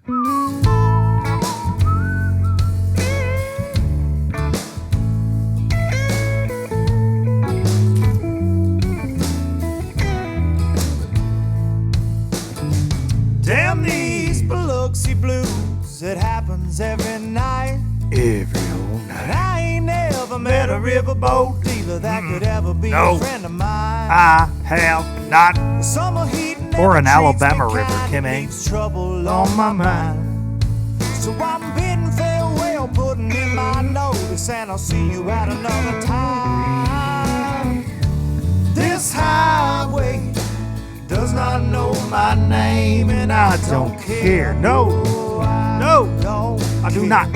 Damn these Biloxi blues, it happens every night. Every whole night. And I ain't never met a riverboat dealer that could ever be No. a friend of mine. I have not. The summer heat Or an never treats Alabama me river, kind, Kimmy. it leaves trouble on my mind. So I'm bidding farewell, putting in my notice, and I'll see you at another time. This highway does not know my name, and I don't care. No. No, I do not.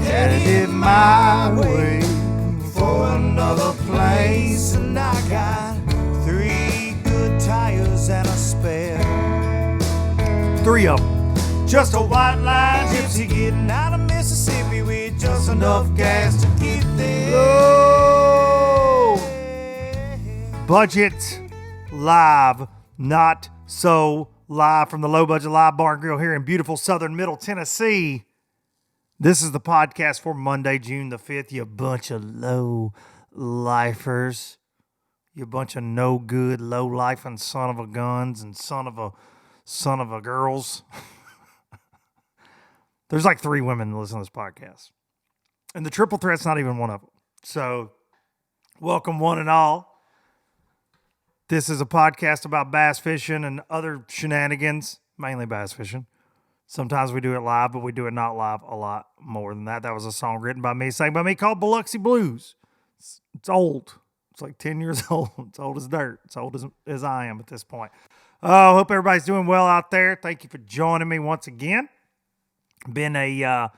Headed my way for another place, and I got 3 good tires and a spare. 3 of them. Just a white line gypsy getting out of Mississippi with just enough gas to get there. Low budget live, not so live from the Low Budget Live Bar and Grill here in beautiful southern Middle Tennessee. This is the podcast for Monday, June the 5th. You bunch of low lifers. You bunch of no good, low life and son of a guns and son of a girls. There's like 3 women that listen to this podcast. And the triple threat's not even one of them. So, welcome one and all. This is a podcast about bass fishing and other shenanigans, mainly bass fishing. Sometimes we do it live, but we do it not live a lot more than that. That was a song written by me, sang by me, called Biloxi Blues. It's old. It's like 10 years old. It's old as dirt. It's old as I am at this point. I hope everybody's doing well out there. Thank you for joining me once again. Been a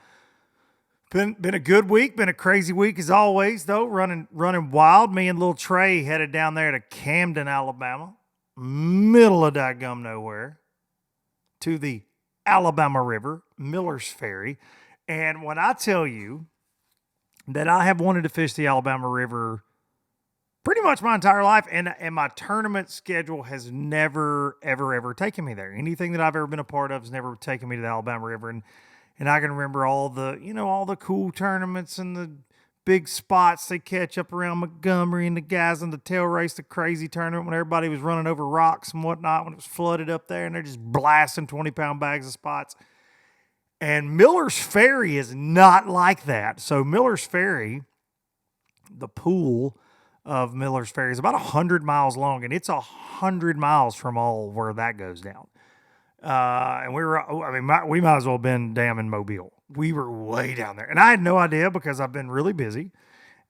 good week. Been a crazy week as always, though. Running wild. Me and little Trey headed down there to Camden, Alabama, middle of dadgum nowhere, to the Alabama River, Miller's Ferry. And when I tell you that I have wanted to fish the Alabama River pretty much my entire life, and my tournament schedule has never, ever taken me there. Anything that I've ever been a part of has never taken me to the Alabama River. And I can remember all the cool tournaments and the big spots they catch up around Montgomery, and the guys in the tail race, the crazy tournament when everybody was running over rocks and whatnot when it was flooded up there, and they're just blasting 20-pound bags of spots. And Miller's Ferry is not like that. So Miller's Ferry, the pool of Miller's Ferry, is about 100 miles long, and it's 100 miles from all where that goes down. And we might as well have been damn in Mobile. We were way down there. And I had no idea because I've been really busy.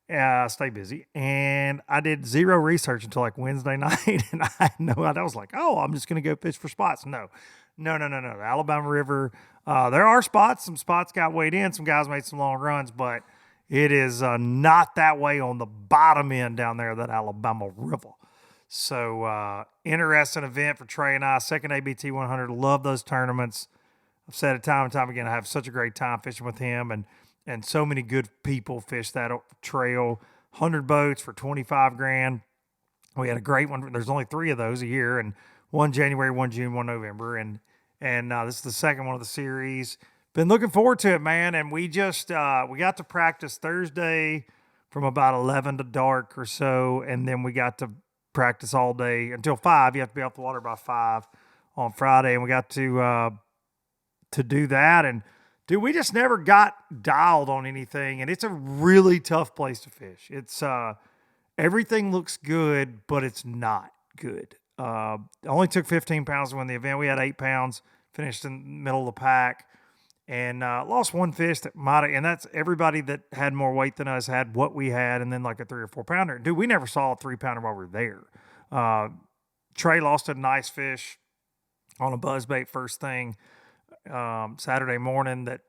Stay busy. And I did zero research until like Wednesday night. And I had no idea. I was like, I'm just going to go fish for spots. No. The Alabama River, there are spots. Some spots got weighed in. Some guys made some long runs. But it is not that way on the bottom end down there of that Alabama River. So, interesting event for Trey and I. Second ABT 100. Love those tournaments. I've said it time and time again. I have such a great time fishing with him, and so many good people fish that trail. 100 boats for $25,000. We had a great one. There's only 3 of those a year, and one January, one June, one November, and this is the second one of the series. Been looking forward to it, man. And we just we got to practice Thursday from about 11 to dark or so, and then we got to practice all day until 5. You have to be off the water by 5 on Friday, and we got to do that. And dude, we just never got dialed on anything, and it's a really tough place to fish. It's everything looks good, but it's not good. Only took 15 pounds to win the event. We had 8 pounds, finished in the middle of the pack, and lost one fish that might have, and that's everybody that had more weight than us had what we had, and then like a 3 or 4 pounder. Dude, we never saw a 3-pounder while we were there. Trey lost a nice fish on a buzzbait first thing Saturday morning that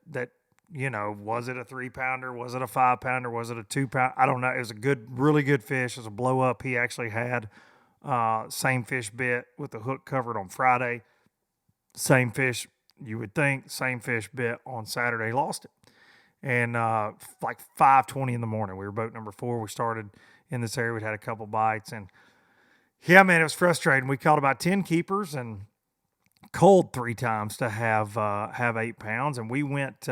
was it a 3-pounder? Was it a 5-pounder? Was it a 2-pound? I don't know. It was a really good fish. It was a blow up. He actually had same fish bit with the hook covered on Friday. Same fish, you would think, same fish bit on Saturday. Lost it. And like 5:20 in the morning, we were boat number 4. We started in this area. We'd had a couple bites. And yeah, man, it was frustrating. We caught about 10 keepers, and cold 3 times to have 8 pounds, and we went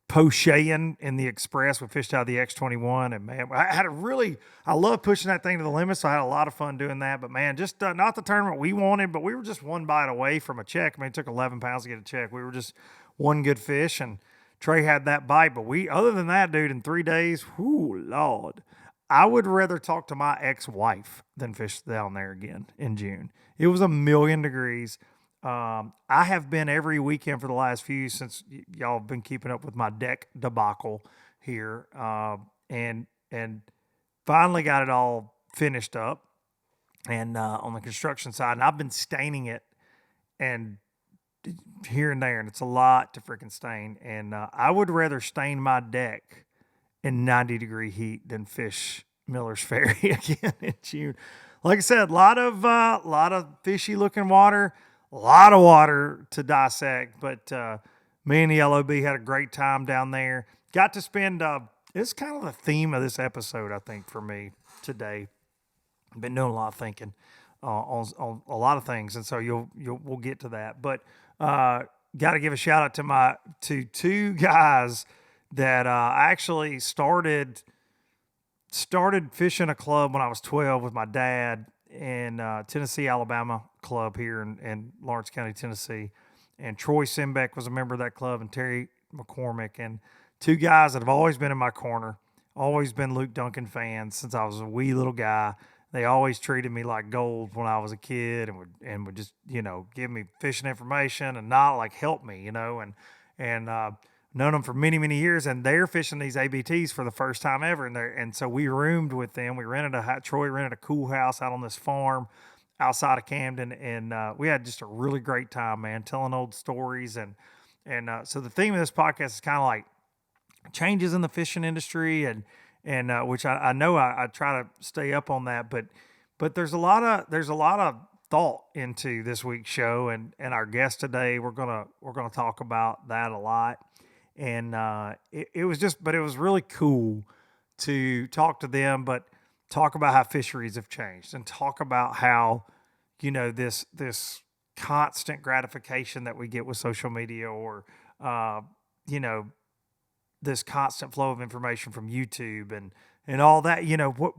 pocheting in the Express. We fished out of the X21, and man, I love pushing that thing to the limit, so I had a lot of fun doing that. But man, just not the tournament we wanted, but we were just one bite away from a check. I mean, it took 11 pounds to get a check. We were just one good fish, and Trey had that bite. But other than that, dude, in 3 days, whoo, Lord, I would rather talk to my ex-wife than fish down there again in June. It was 1,000,000 degrees. I have been every weekend for the last few since y'all have been keeping up with my deck debacle here, and finally got it all finished up and on the construction side. And I've been staining it and here and there, and it's a lot to freaking stain. And I would rather stain my deck in 90-degree heat than fish Miller's Ferry again in June. Like I said, a lot of fishy looking water. A lot of water to dissect, but me and the LOB had a great time down there. Got to spend, it's kind of the theme of this episode, I think, for me today. I've been doing a lot of thinking on a lot of things, and so we'll get to that. But got to give a shout out to 2 guys that I actually started fishing a club when I was 12 with my dad in Tennessee, Alabama club here in Lawrence County, Tennessee. And Troy Simbeck was a member of that club, and Terry McCormick, and 2 guys that have always been in my corner, always been Luke Duncan fans since I was a wee little guy. They always treated me like gold when I was a kid and would just, give me fishing information and not like help me, and known them for many, many years, and they're fishing these ABTs for the first time ever. And so we roomed with them. Troy rented a cool house out on this farm outside of Camden, and we had just a really great time, man, telling old stories. And so the theme of this podcast is kind of like changes in the fishing industry, and which I know I try to stay up on that, but there's a lot of thought into this week's show, and our guest today, we're gonna talk about that a lot. And it was really cool to talk to them, but talk about how fisheries have changed, and talk about how, this constant gratification that we get with social media, or, this constant flow of information from YouTube and all that,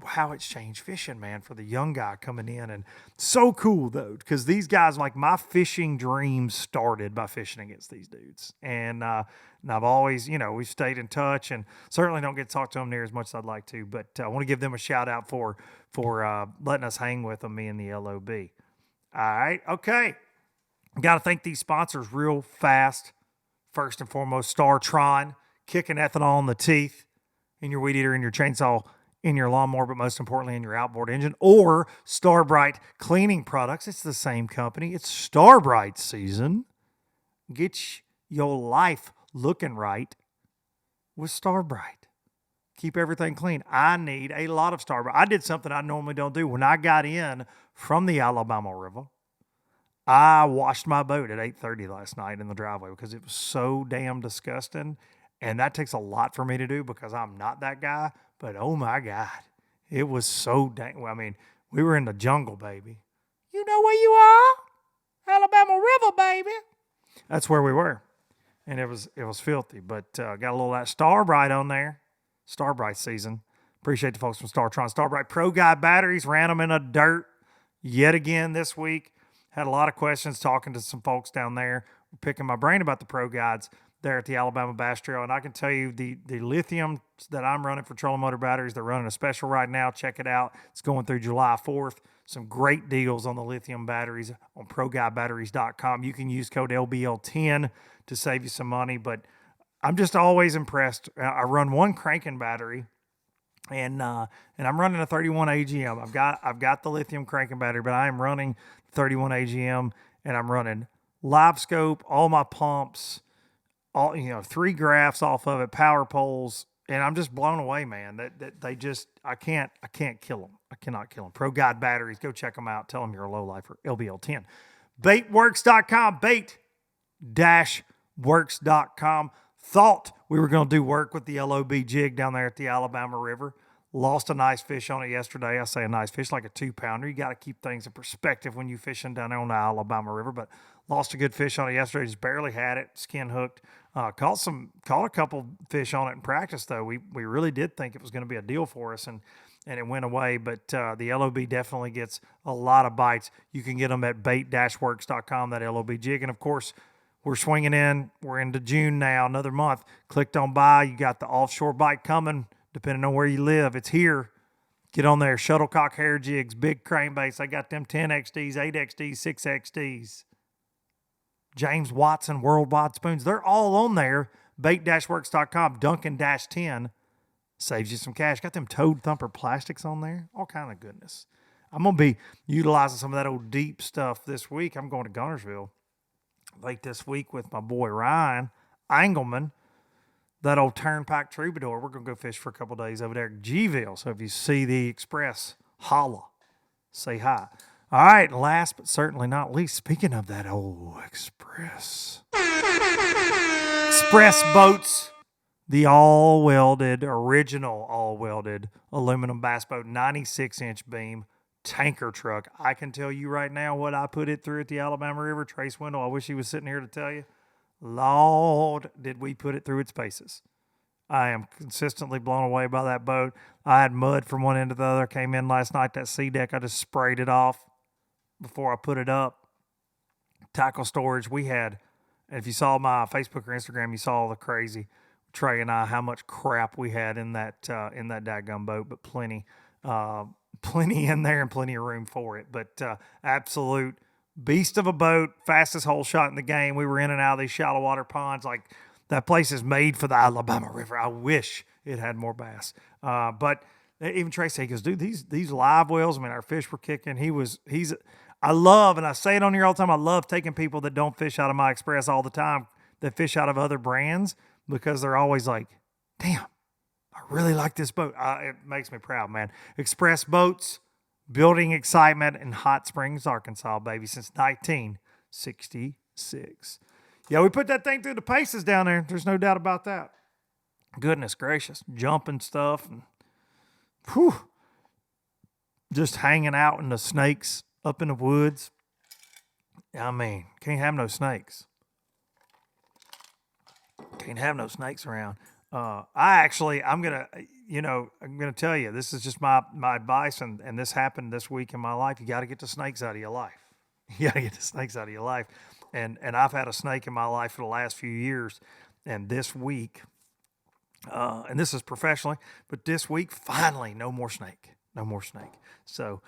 how it's changed fishing, man, for the young guy coming in. And so cool, though, because these guys, like, my fishing dreams started by fishing against these dudes. And I've always, we've stayed in touch, and certainly don't get to talk to them near as much as I'd like to, but I want to give them a shout out for letting us hang with them, me and the LOB. All right. Okay. Got to thank these sponsors real fast. First and foremost, StarTron, kicking ethanol in the teeth in your weed eater, in your chainsaw, in your lawnmower, but most importantly in your outboard engine. Or Starbright Cleaning Products. It's the same company. It's Starbright season. Get your life looking right with Starbright. Keep everything clean. I need a lot of Starbright. I did something I normally don't do. When I got in from the Alabama River, I washed my boat at 8:30 last night in the driveway because it was so damn disgusting. And that takes a lot for me to do because I'm not that guy. But oh my God, it was so dang. I mean, we were in the jungle, baby. You know where you are? Alabama River, baby. That's where we were. And it was filthy. But got a little of that Starbright on there. Starbright season. Appreciate the folks from StarTron. Starbright Pro Guide batteries. Ran them in the dirt yet again this week. Had a lot of questions talking to some folks down there. Picking my brain about the Pro Guides there at the Alabama Bass Trail. And I can tell you the lithium that I'm running for trolling motor batteries, they're running a special right now. Check it out. It's going through July 4th. Some great deals on the lithium batteries on ProGuideBatteries.com. You can use code LBL10 to save you some money, but I'm just always impressed. I run one cranking battery, and I'm running a 31 AGM. I've got the lithium cranking battery, but I am running 31 AGM, and I'm running live scope, all my pumps, all 3 graphs off of it, power poles, and I'm just blown away, man. That they just I can't kill them. I cannot kill them. Pro Guide batteries, go check them out. Tell them you're a lowlifer. LBL10. Baitworks.com. Bait-works.com. Thought we were going to do work with the LOB jig down there at the Alabama River. Lost a nice fish on it yesterday. I say a nice fish, like a 2-pounder. You got to keep things in perspective when you're fishing down there on the Alabama River. But lost a good fish on it yesterday. Just barely had it, skin hooked. Caught a couple fish on it in practice though. We really did think it was going to be a deal for us, and it went away. But the LOB definitely gets a lot of bites. You can get them at bait-works.com. That LOB jig, and of course, we're swinging in. We're into June now, another month. Clicked on buy. You got the offshore bite coming. Depending on where you live, it's here. Get on there. Shuttlecock hair jigs, big crankbaits. I got them 10XDs, 8XDs, 6XDs. James Watson Worldwide Spoons. They're all on there. Bait-works.com. Duncan-10 saves you some cash. Got them Toad Thumper plastics on there. All kind of goodness. I'm going to be utilizing some of that old deep stuff this week. I'm going to Gunnersville late this week with my boy Ryan Engelman. That old Turnpike Troubadour. We're going to go fish for a couple days over there at Gville. So if you see the Express, holla. Say hi. All right, last but certainly not least, speaking of that old Express. Express boats, the original all-welded aluminum bass boat, 96-inch beam, tanker truck. I can tell you right now what I put it through at the Alabama River. Trace Wendell, I wish he was sitting here to tell you. Lord, did we put it through its paces. I am consistently blown away by that boat. I had mud from one end to the other. Came in last night, that sea deck, I just sprayed it off before I put it up. Tackle storage, we had, and if you saw my Facebook or Instagram, you saw the crazy Trey and I, how much crap we had in that dadgum boat, but plenty in there and plenty of room for it. But absolute beast of a boat, fastest hole shot in the game. We were in and out of these shallow water ponds. Like, that place is made for the Alabama River. I wish it had more bass. But even Tracy, he goes, dude, these live wells, I mean, our fish were kicking. I love, and I say it on here all the time, I love taking people that don't fish out of my Express all the time, that fish out of other brands, because they're always like, damn, I really like this boat. It makes me proud, man. Express boats, building excitement in Hot Springs, Arkansas, baby, since 1966. Yeah, we put that thing through the paces down there. There's no doubt about that. Goodness gracious. Jumping stuff. And just hanging out in the snakes up in the woods. I mean, can't have no snakes. Can't have no snakes around. I'm going to tell you, this is just my advice, and this happened this week in my life. You got to get the snakes out of your life. You got to get the snakes out of your life. And I've had a snake in my life for the last few years, and this week, and this is professionally, but this week, finally, no more snake. So,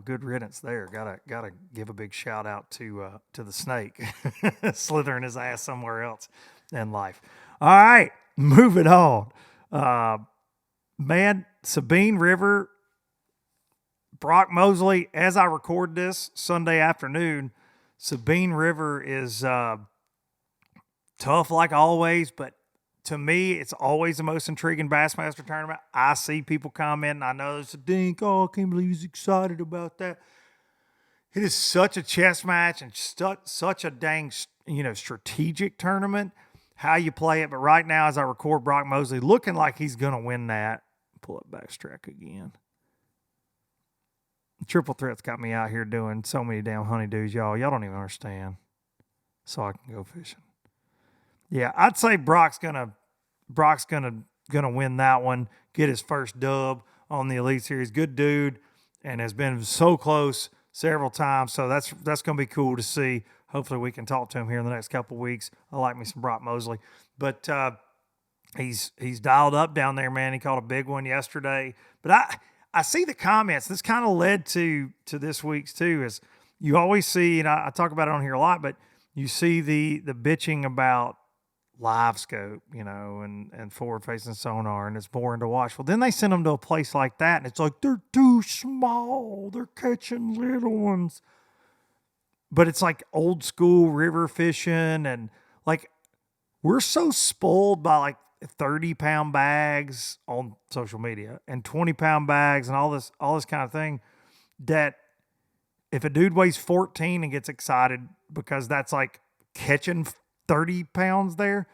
good riddance there. Gotta give a big shout out to the snake slithering his ass somewhere else in life. All right, moving on. Man, Sabine River, Brock Mosley, as I record this Sunday afternoon, Sabine River is tough like always, but to me, it's always the most intriguing Bassmaster tournament. I see people commenting. I know there's a dink. Oh, I can't believe he's excited about that. It is such a chess match and such a dang, strategic tournament, how you play it. But right now, as I record, Brock Mosley looking like he's going to win that. Pull up backstrack again. Triple Threat's got me out here doing so many damn honeydews, y'all. Y'all don't even understand. So I can go fishing. Yeah, I'd say Brock's gonna win that one, get his first dub on the Elite Series. Good dude, and has been so close several times. So that's gonna be cool to see. Hopefully we can talk to him here in the next couple of weeks. I like me some Brock Mosley. But he's dialed up down there, man. He caught a big one yesterday. But I see the comments. This kind of led to this week's too, is you always see, and I talk about it on here a lot, but you see the bitching about live scope, and forward facing sonar, and it's boring to watch. Well, then they send them to a place like that, and it's like, they're too small. They're catching little ones. But it's like old school river fishing, and like, we're so spoiled by like 30-pound bags on social media and 20-pound bags and all this kind of thing, that if a dude weighs 14 and gets excited because that's like catching 30 pounds there,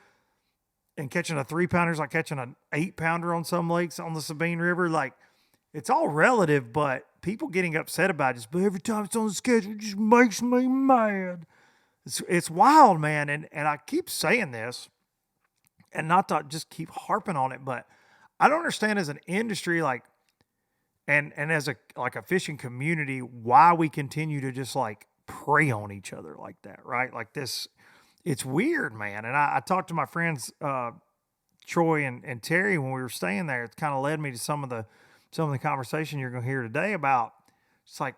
and catching a 3-pounder is like catching an 8-pounder on some lakes on the Sabine River, like, it's all relative, but people getting upset about it, but every time it's on the schedule, it just makes me mad. It's wild, man. And I keep saying this, and not to just keep harping on it, but I don't understand as an industry, like, and as a fishing community, why we continue to just like prey on each other like that, right? Like this, it's weird, man. And I talked to my friends Troy and Terry when we were staying there. It's kind of led me to some of the conversation you're going to hear today about. It's like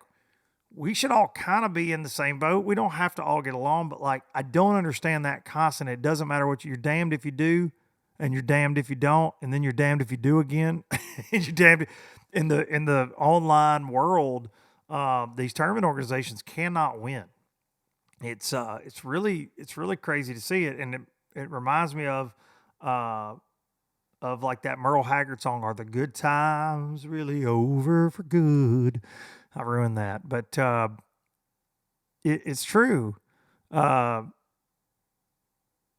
we should all kind of be in the same boat. We don't have to all get along, but like I don't understand that constant. It doesn't matter what you're damned if you do, and you're damned if you don't, and then you're damned if you do again. And you're damned in the online world. These tournament organizations cannot win. It's really crazy to see it, and it reminds me of like that Merle Haggard song, "Are the Good Times Really Over for Good?" I ruined that, but it's true. Uh,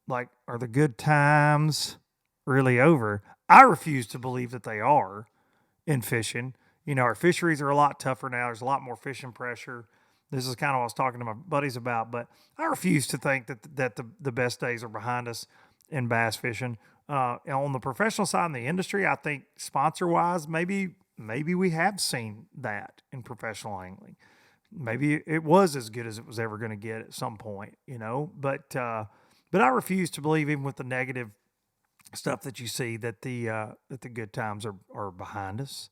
like, are the good times really over? I refuse to believe that they are in fishing. You know, our fisheries are a lot tougher now. There's a lot more fishing pressure. This is kind of what I was talking to my buddies about, but I refuse to think that the best days are behind us in bass fishing. On the professional side in the industry, I think sponsor wise, maybe we have seen that in professional angling. Maybe it was as good as it was ever going to get at some point, you know. But I refuse to believe, even with the negative stuff that you see, that the good times are behind us.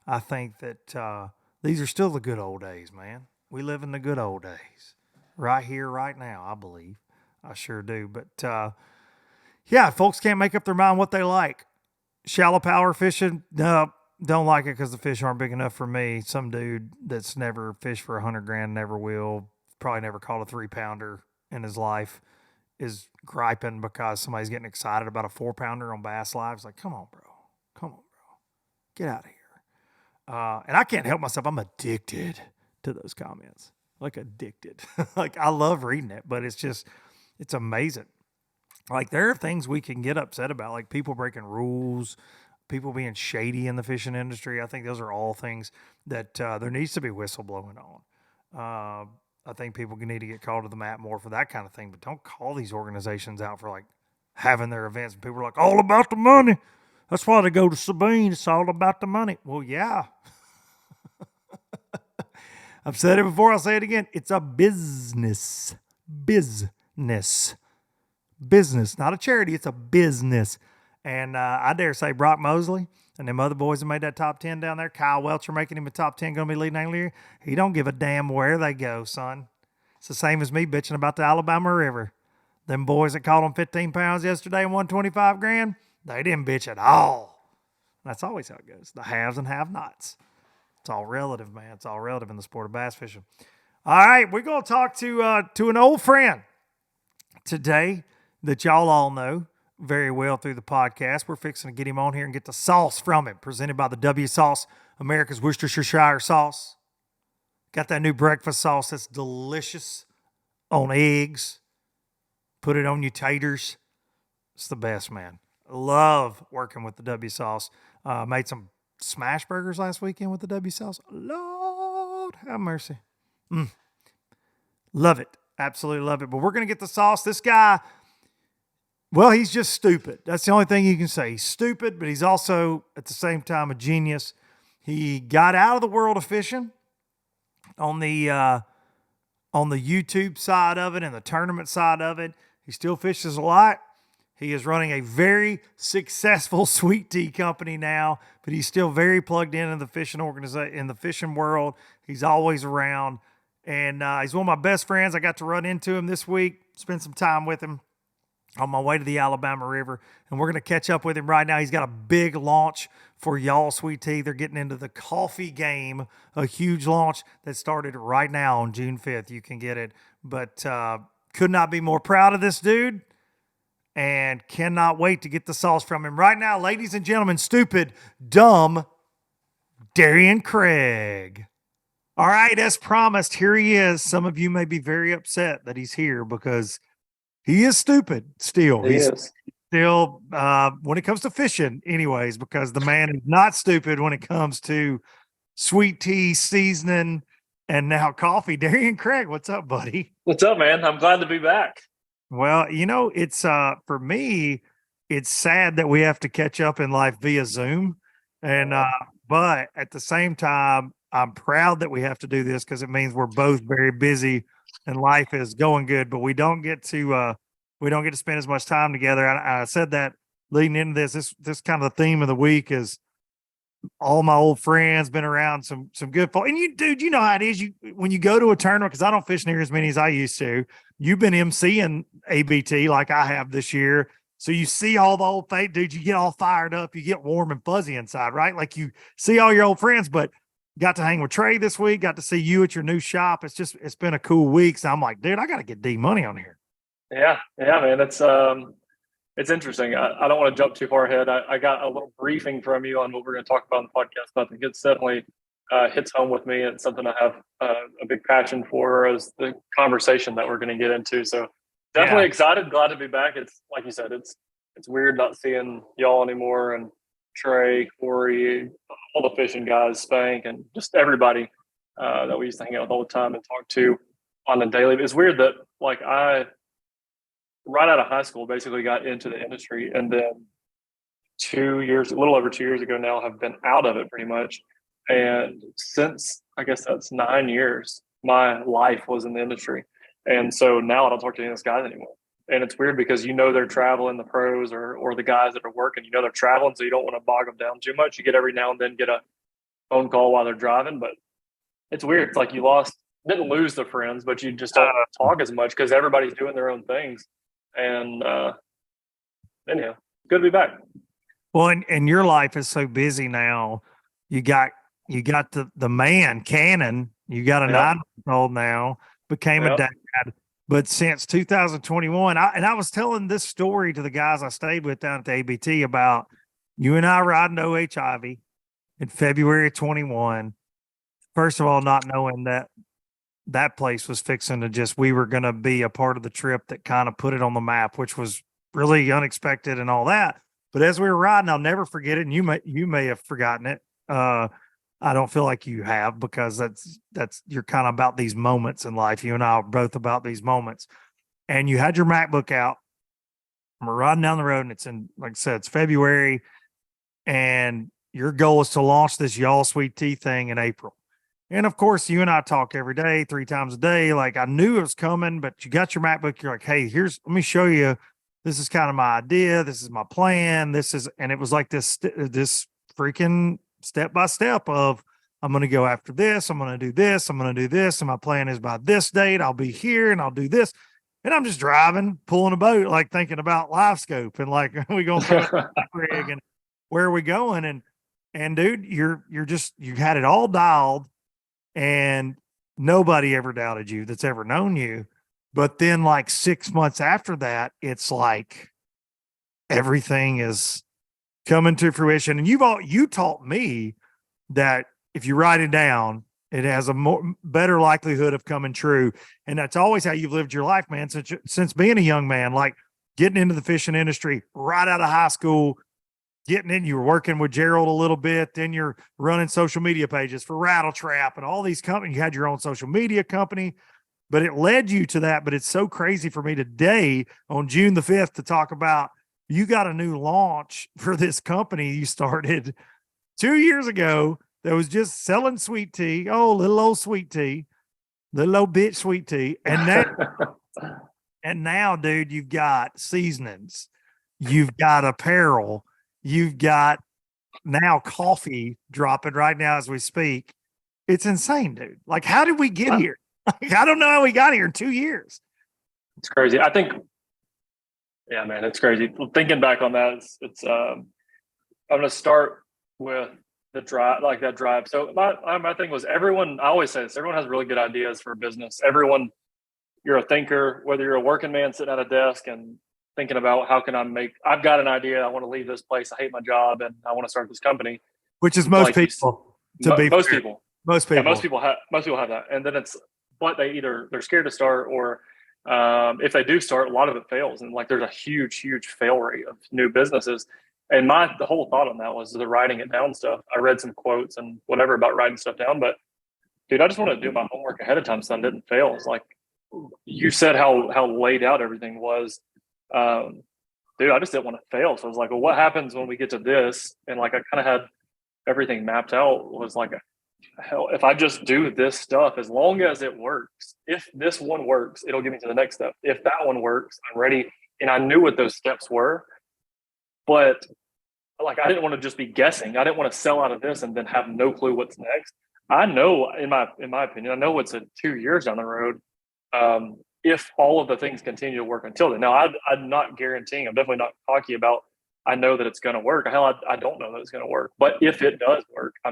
I think that these are still the good old days, man. We live in the good old days, right here, right now. I believe, I sure do. But yeah, folks can't make up their mind what they like. Shallow power fishing, no, don't like it because the fish aren't big enough for me. Some dude that's never fished for $100,000, never will, probably never caught a 3-pounder in his life, is griping because somebody's getting excited about a 4-pounder on Bass Live. It's like, come on, bro. Get out of here. And I can't help myself. I'm addicted to those comments. Like, addicted. Like, I love reading it, but it's amazing. Like, there are things we can get upset about, like people breaking rules, people being shady in the fishing industry. I think those are all things that there needs to be whistleblowing on. I think people need to get called to the mat more for that kind of thing, but don't call these organizations out for like having their events. And people are like, all about the money. That's why they go to Sabine. It's all about the money. Well, yeah. I've said it before. I'll say it again. It's a business. Business, not a charity. It's a business. And I dare say Brock Mosley and them other boys that made that top 10 down there, Kyle Welcher making him a top 10, going to be leading angler. He don't give a damn where they go, son. It's the same as me bitching about the Alabama River. Them boys that caught them 15 pounds yesterday and won 25 grand, they didn't bitch at all. That's always how it goes. The haves and have-nots. It's all relative, man. It's all relative in the sport of bass fishing. All right, we're going to talk to an old friend today that y'all all know very well through the podcast. We're fixing to get him on here and get the sauce from him, presented by the W Sauce, America's Worcestershire sauce. Got that new breakfast sauce that's delicious on eggs. Put it on your taters. It's the best, man. Love working with the W Sauce. Made some smash burgers last weekend with the W Sauce. Lord have mercy. Love it. Absolutely love it. But we're going to get the sauce. This guy, well, he's just stupid. That's the only thing you can say. He's stupid, but he's also, at the same time, a genius. He got out of the world of fishing on the YouTube side of it and the tournament side of it. He still fishes a lot. He is running a very successful sweet tea company now, but he's still very plugged into the fishing organization, in the fishing world. He's always around, and he's one of my best friends. I got to run into him this week, spend some time with him on my way to the Alabama River, and we're going to catch up with him right now. He's got a big launch for y'all sweet tea. They're getting into the coffee game, a huge launch that started right now on June 5th. You can get it, but could not be more proud of this dude and cannot wait to get the sauce from him right now. Ladies and gentlemen, stupid, dumb, Darian Craig. All right, as promised, here he is. Some of you may be very upset that he's here because he is stupid still. He is. still, when it comes to fishing, anyways, because the man is not stupid when it comes to sweet tea, seasoning, and now coffee. Darian Craig, what's up, buddy? What's up, man? I'm glad to be back. Well, it's for me, it's sad that we have to catch up in life via Zoom. And but at the same time, I'm proud that we have to do this because it means we're both very busy and life is going good, but we don't get to spend as much time together. I said that leading into this kind of the theme of the week is all my old friends, been around some good folk. And you know how it is. When you go to a tournament, because I don't fish near as many as I used to. You've been emceeing ABT like I have this year, so you see all the old fake dudes. You get all fired up. You get warm and fuzzy inside, right? Like you see all your old friends. But got to hang with Trey this week. Got to see you at your new shop. It's been a cool week. So I'm like, dude, I got to get D money on here. Yeah, man. It's interesting. I don't want to jump too far ahead. I got a little briefing from you on what we're going to talk about on the podcast, but I think it's definitely hits home with me. It's something I have a big passion for, as the conversation that we're going to get into. So definitely excited, glad to be back. It's like you said, it's weird not seeing y'all anymore, and Trey, Corey, all the fishing guys, Spank, and just everybody that we used to hang out with all the time and talk to on a daily. It's weird that I right out of high school basically got into the industry, and then a little over 2 years ago now, have been out of it pretty much. And since, I guess that's 9 years, my life was in the industry. And so now I don't talk to any of those guys anymore. And it's weird because they're traveling, the pros or the guys that are working, they're traveling, so you don't want to bog them down too much. You get every now and then get a phone call while they're driving, but it's weird. It's like you didn't lose the friends, but you just don't talk as much because everybody's doing their own things. And anyhow, good to be back. Well, and your life is so busy now. You got the man Cannon. You got a 9-month-old now, became a dad. But since 2021, I was telling this story to the guys I stayed with down at the ABT about you and I riding OH Ivy in February of 21. First of all, not knowing that place was fixing to we were going to be a part of the trip that kind of put it on the map, which was really unexpected and all that. But as we were riding, I'll never forget it. And you may have forgotten it. I don't feel like you have, because you're kind of about these moments in life. You and I are both about these moments. And you had your MacBook out. And we're riding down the road, and it's like I said, it's February, and your goal is to launch this Y'all Sweet Tea thing in April. And of course, you and I talk every day, 3 times a day. Like, I knew it was coming, but you got your MacBook. You're like, hey, let me show you. This is kind of my idea. This is my plan. And it was like this freaking step by step of, I'm going to go after this. I'm going to do this. I'm going to do this. And my plan is by this date, I'll be here and I'll do this. And I'm just driving, pulling a boat, like thinking about live scope and like, are we going to throw a rig and where are we going? And dude, you had it all dialed, and nobody ever doubted you that's ever known you. But then like 6 months after that, it's like everything is coming to fruition. And you taught me that if you write it down, it has a better likelihood of coming true. And that's always how you've lived your life, man, since being a young man, like getting into the fishing industry right out of high school, getting in, you were working with Gerald a little bit, then you're running social media pages for Rattle Trap and all these companies. You had your own social media company, but it led you to that. But it's so crazy for me today on June the 5th to talk about, you got a new launch for this company you started 2 years ago that was just selling sweet tea. Oh, little old sweet tea, little old bitch sweet tea. And now, dude, you've got seasonings, you've got apparel, you've got now coffee dropping right now as we speak. It's insane, dude. Like, how did we get here? Like, I don't know how we got here in 2 years. It's crazy. I think, yeah, man, it's crazy. Thinking back on that, I'm going to start with the drive, like that drive. So my thing was, I always say this, everyone has really good ideas for a business. You're a thinker, whether you're a working man sitting at a desk and thinking about I've got an idea. I want to leave this place. I hate my job and I want to start this company. Which is most people, most people. Most people. Yeah, most people have that. And then but they're scared to start, or If they do start, a lot of it fails, and like there's a huge fail rate of new businesses. And the whole thought on that was the writing it down stuff. I read some quotes and whatever about writing stuff down, but dude, I just want to do my homework ahead of time so I didn't fail. It's like you said how laid out everything was. Dude, I just didn't want to fail. So I was like, well, what happens when we get to this? And like I kind of had everything mapped out. Was like, hell, if I just do this stuff, as long as it works, if this one works, it'll get me to the next step. If that one works, I'm ready. And I knew what those steps were, but like I didn't want to just be guessing. I didn't want to sell out of this and then have no clue what's next. I know, in my opinion, I know what's 2 years down the road. If all of the things continue to work until then. Now, I'm not guaranteeing. I'm definitely not cocky about. I know that it's going to work. Hell, I don't know that it's going to work. But if it does work, I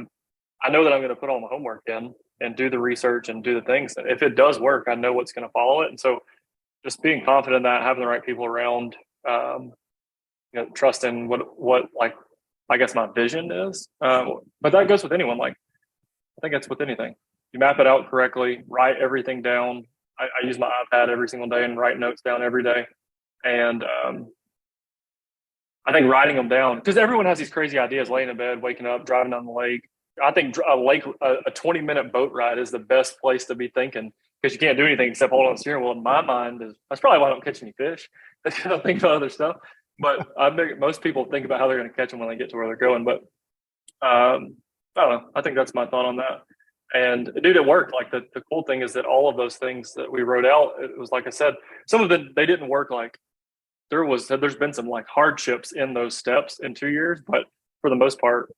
know that I'm going to put all my homework in and do the research and do the things. If it does work, I know what's going to follow it. And so, just being confident in that, having the right people around, trusting what like I guess my vision is. But that goes with anyone. Like I think it's with anything. You map it out correctly, write everything down. I use my iPad every single day and write notes down every day. And I think writing them down, because everyone has these crazy ideas, laying in bed, waking up, driving down the lake. I think a 20-minute boat ride is the best place to be thinking, because you can't do anything except hold on the steering wheel. In my mind, that's probably why I don't catch any fish. I don't think about other stuff. But most people think about how they're going to catch them when they get to where they're going. But I don't know. I think that's my thought on that. And dude, it worked. Like the cool thing is that all of those things that we wrote out, it was like I said, some of them they didn't work. Like there's been some like hardships in those steps in 2 years, but for the most part,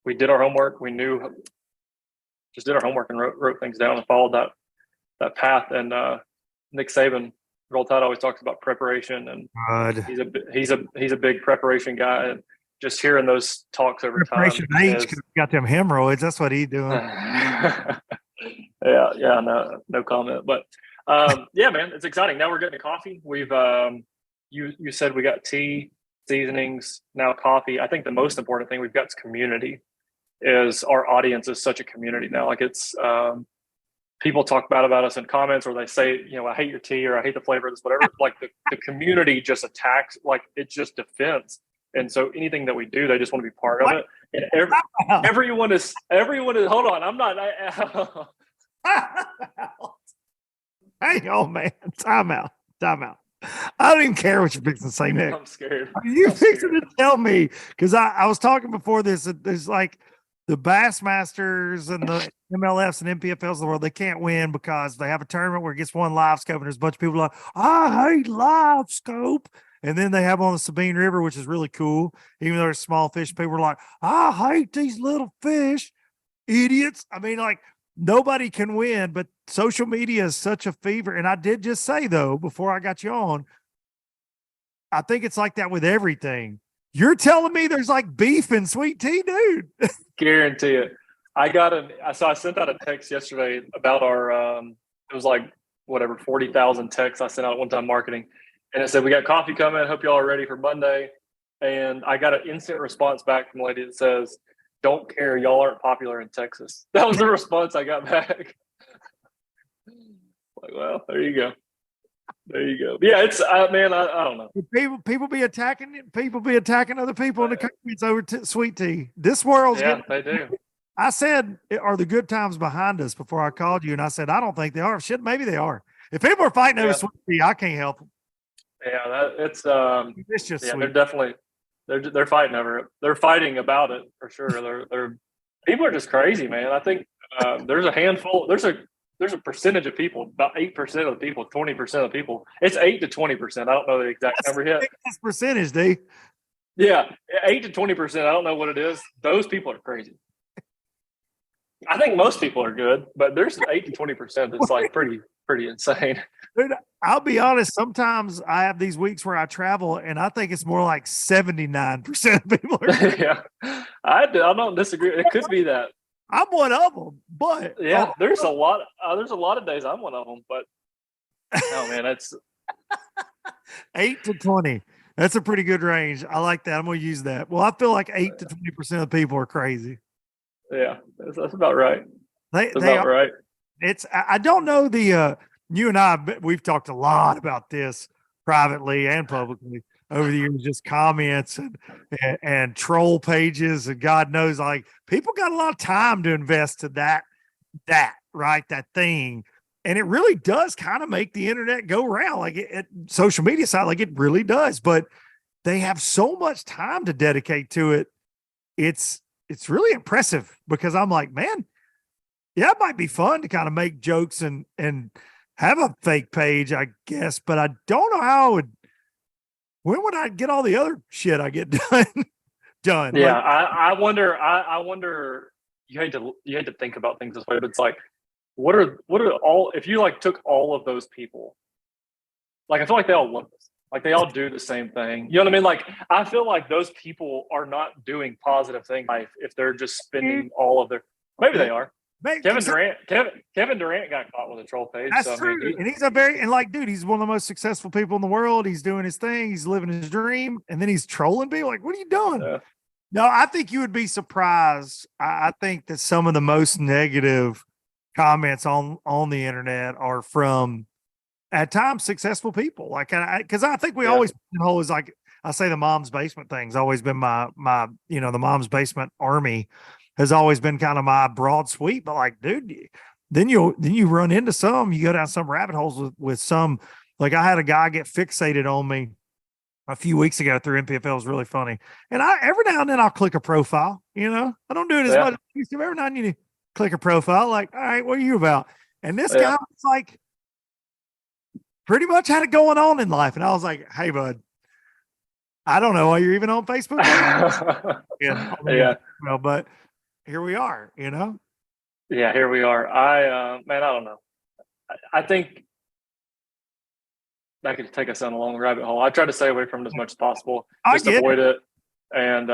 we did our homework. We just did our homework and wrote things down and followed that path. And Nick Saban, Roll Tide, always talks about preparation, and he's a big preparation guy. And just hearing those talks over preparation time. H, because got them hemorrhoids. That's what he's doing. Yeah, no comment. But yeah, man, it's exciting. Now we're getting to coffee. We've you said we got tea, seasonings, now coffee. I think the most important thing we've got is community. Is our audience is such a community now. Like it's people talk about us in comments, or they say, I hate your tea, or I hate the flavor of this, whatever. Like the community just attacks, like it's just defense. And so anything that we do, they just want to be part of it. And everyone is, hold on. I'm not. Hang on, man. Time out. I don't even care what you're fixing to say, Nick. I'm scared. Are you fixing to tell me? Because I was talking before this, there's like the Bassmasters and the MLFs and MPFLs of the world, they can't win because they have a tournament where it gets one live scope, and there's a bunch of people like, I hate live scope. And then they have on the Sabine River, which is really cool. Even though there's small fish, people are like, I hate these little fish, idiots. I mean, like, nobody can win, but social media is such a fever. And I did just say, though, before I got you on, I think it's like that with everything. You're telling me there's like beef and sweet tea, dude. Guarantee it. I sent out a text yesterday about our, it was like, whatever, 40,000 texts I sent out at one time marketing. And it said, we got coffee coming. Hope y'all are ready for Monday. And I got an instant response back from a lady that says, don't care. Y'all aren't popular in Texas. That was the response I got back. Like, well, there you go. Yeah, it's, man, I don't know. People be attacking other people in the comments over sweet tea. This world's they do. I said, are the good times behind us before I called you? And I said, I don't think they are. Shit, maybe they are. If people are fighting over sweet tea, I can't help them. Yeah, it's just yeah, sweet. they're definitely they're fighting over it. They're fighting about it for sure. They're people are just crazy, man. I think there's a handful. There's a percentage of people, about 8% of the people, 20% of the people. It's 8 to 20%. I don't know the exact number yet. That's percentage, D. Yeah, 8 to 20%. I don't know what it is. Those people are crazy. I think most people are good, but there's 8 to 20% that's like pretty insane. Dude, I'll be honest. Sometimes I have these weeks where I travel, and I think it's more like 79% of people are good. Yeah, I don't disagree. It could be that. I'm one of them, but yeah, there's a lot of days I'm one of them, but oh man, that's 8 to 20. That's a pretty good range. I like that. I'm going to use that. Well, I feel like 8 to 20% of people are crazy. Yeah, that's about right. They are right. It's, I don't know the you and I, we've talked a lot about this privately and publicly over the years, just comments and troll pages, and God knows, like, people got a lot of time to invest to that right, that thing, and it really does kind of make the internet go around, like social media side, like it really does. But they have so much time to dedicate to it. It's really impressive, because I'm like, man, yeah, it might be fun to kind of make jokes and have a fake page, I guess, but I don't know how when would I get all the other shit I get done? Yeah, Like, I wonder. I wonder. You hate to think about things this way, but it's like, what are all, if you like took all of those people, like I feel like they all look this, like they all do the same thing. You know what I mean? Like I feel like those people are not doing positive things in life if they're just spending all of their. Maybe they are. Kevin Durant got caught with a troll page. That's so, true. I mean, And he's a very, and like, dude, he's one of the most successful people in the world. He's doing his thing. He's living his dream. And then he's trolling people. Like, what are you doing? Yeah. No, I think you would be surprised. I think that some of the most negative comments on the internet are from, at times, successful people. Like, because I think we always is like, I say the mom's basement thing's always been my the mom's basement army has always been kind of my broad sweep. But like, dude, then you run into some, you go down some rabbit holes with some, like I had a guy get fixated on me a few weeks ago through MPFL. It was really funny. And every now and then I'll click a profile, I don't do it as much as I used to. Every now and then you click a profile, like, all right, what are you about? And this guy was like, pretty much had it going on in life. And I was like, hey, bud, I don't know why you're even on Facebook. But here we are, Yeah, here we are. I don't know. I think that could take us down a long rabbit hole. I try to stay away from it as much as possible, just avoid it. And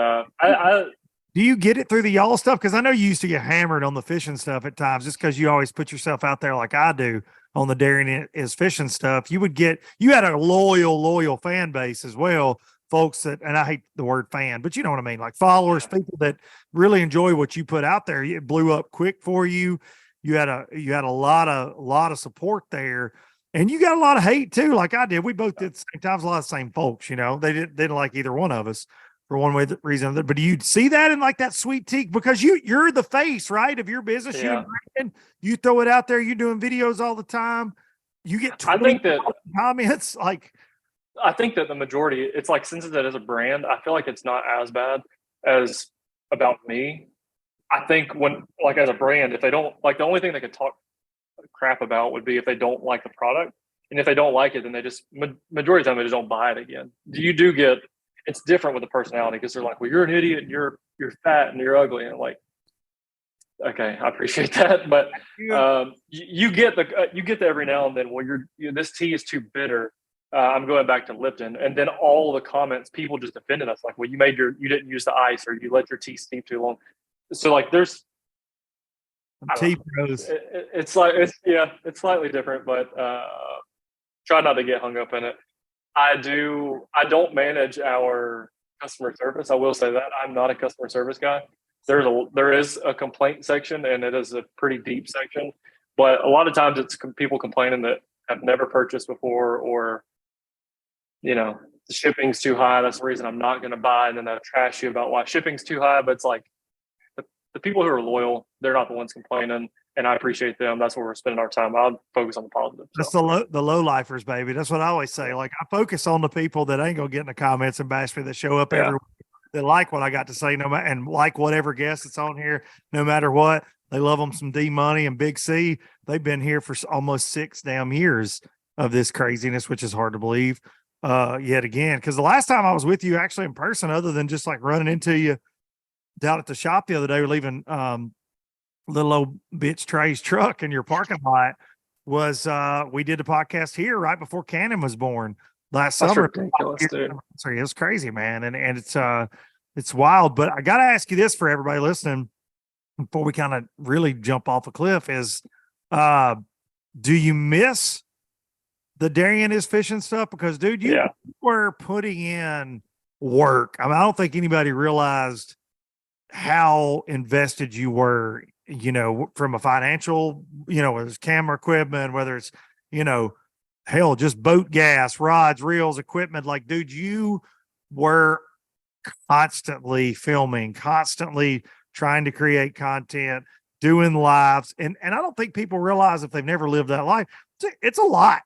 do you get it through the y'all stuff? Because I know you used to get hammered on the fishing stuff at times, just because you always put yourself out there like I do on the Darien is fishing stuff. You had a loyal fan base as well, folks that, and I hate the word fan, but you know what I mean, like followers, people that really enjoy what you put out there. It blew up quick for you. You had a lot of support there, and you got a lot of hate too, like I did. We both did at the same times. A lot of the same folks, they didn't like either one of us for one way reason or another. But do you see that in like that sweet tea, because you're the face, right, of your business? Yeah. You throw it out there. You're doing videos all the time. You get 20 I think that comments. Like, I think that the majority, it's like, since it is a brand, I feel like it's not as bad as about me. I think when, like, as a brand, if they don't like, the only thing they could talk crap about would be if they don't like the product, and if they don't like it, then they just majority of the time they just don't buy it again. You get, it's different with the personality, because they're like, well, you're an idiot and you're fat and you're ugly, and like, okay, I appreciate that, but you get the every now and then, well, this tea is too bitter. I'm going back to Lipton, and then all the comments, people just defended us, like, well, you didn't use the ice, or you let your tea steep too long. So like, there's tea pros. It's slightly different, but try not to get hung up in it. I don't manage our customer service. I will say that I'm not a customer service guy. There is a complaint section, and it is a pretty deep section, but a lot of times it's people complaining that have never purchased before, or the shipping's too high. That's the reason I'm not going to buy. And then they'll trash you about why shipping's too high. But it's like, the people who are loyal, they're not the ones complaining, and I appreciate them. That's where we're spending our time. I'll focus on the positive. That's the low lifers, baby. That's what I always say. Like, I focus on the people that ain't gonna get in the comments and bash me, that show up every week, that like what I got to say, and like whatever guest that's on here, no matter what. They love them some D Money and Big C. They've been here for almost 6 damn years of this craziness, which is hard to believe. Yet again, because the last time I was with you actually in person, other than just like running into you down at the shop the other day, we're leaving little old bitch Trey's truck in your parking lot, was we did the podcast here right before Cannon was born last summer. Sorry, it was crazy, man, and it's wild. But I got to ask you this for everybody listening before we kind of really jump off a cliff: is do you miss the Darien is fishing stuff? Because, dude, you were putting in work. I mean, I don't think anybody realized how invested you were, from a financial, whether it's camera equipment, whether it's hell, just boat gas, rods, reels, equipment. Like, dude, you were constantly filming, constantly trying to create content, doing lives. And I don't think people realize if they've never lived that life, it's a lot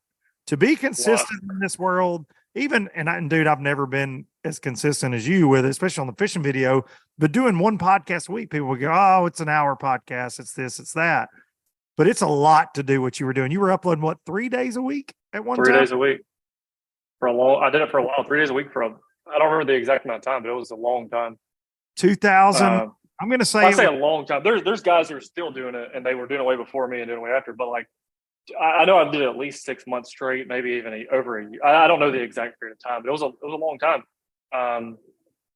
to be consistent in this world. Even, and dude, I've never been as consistent as you with it, especially on the fishing video, but doing one podcast a week, people would go, oh, it's an hour podcast. It's this, it's that. But it's a lot to do what you were doing. You were uploading what, 3 days a week at one time? 3 days a week for a long. I did it for a while. 3 days a week for I don't remember the exact amount of time, but it was a long time. 2000. I'm going to say. I say a long time. There's guys who are still doing it, and they were doing it way before me and doing it way after. But like, I know I did it at least 6 months straight, maybe even over a year. I don't know the exact period of time, but it was a long time.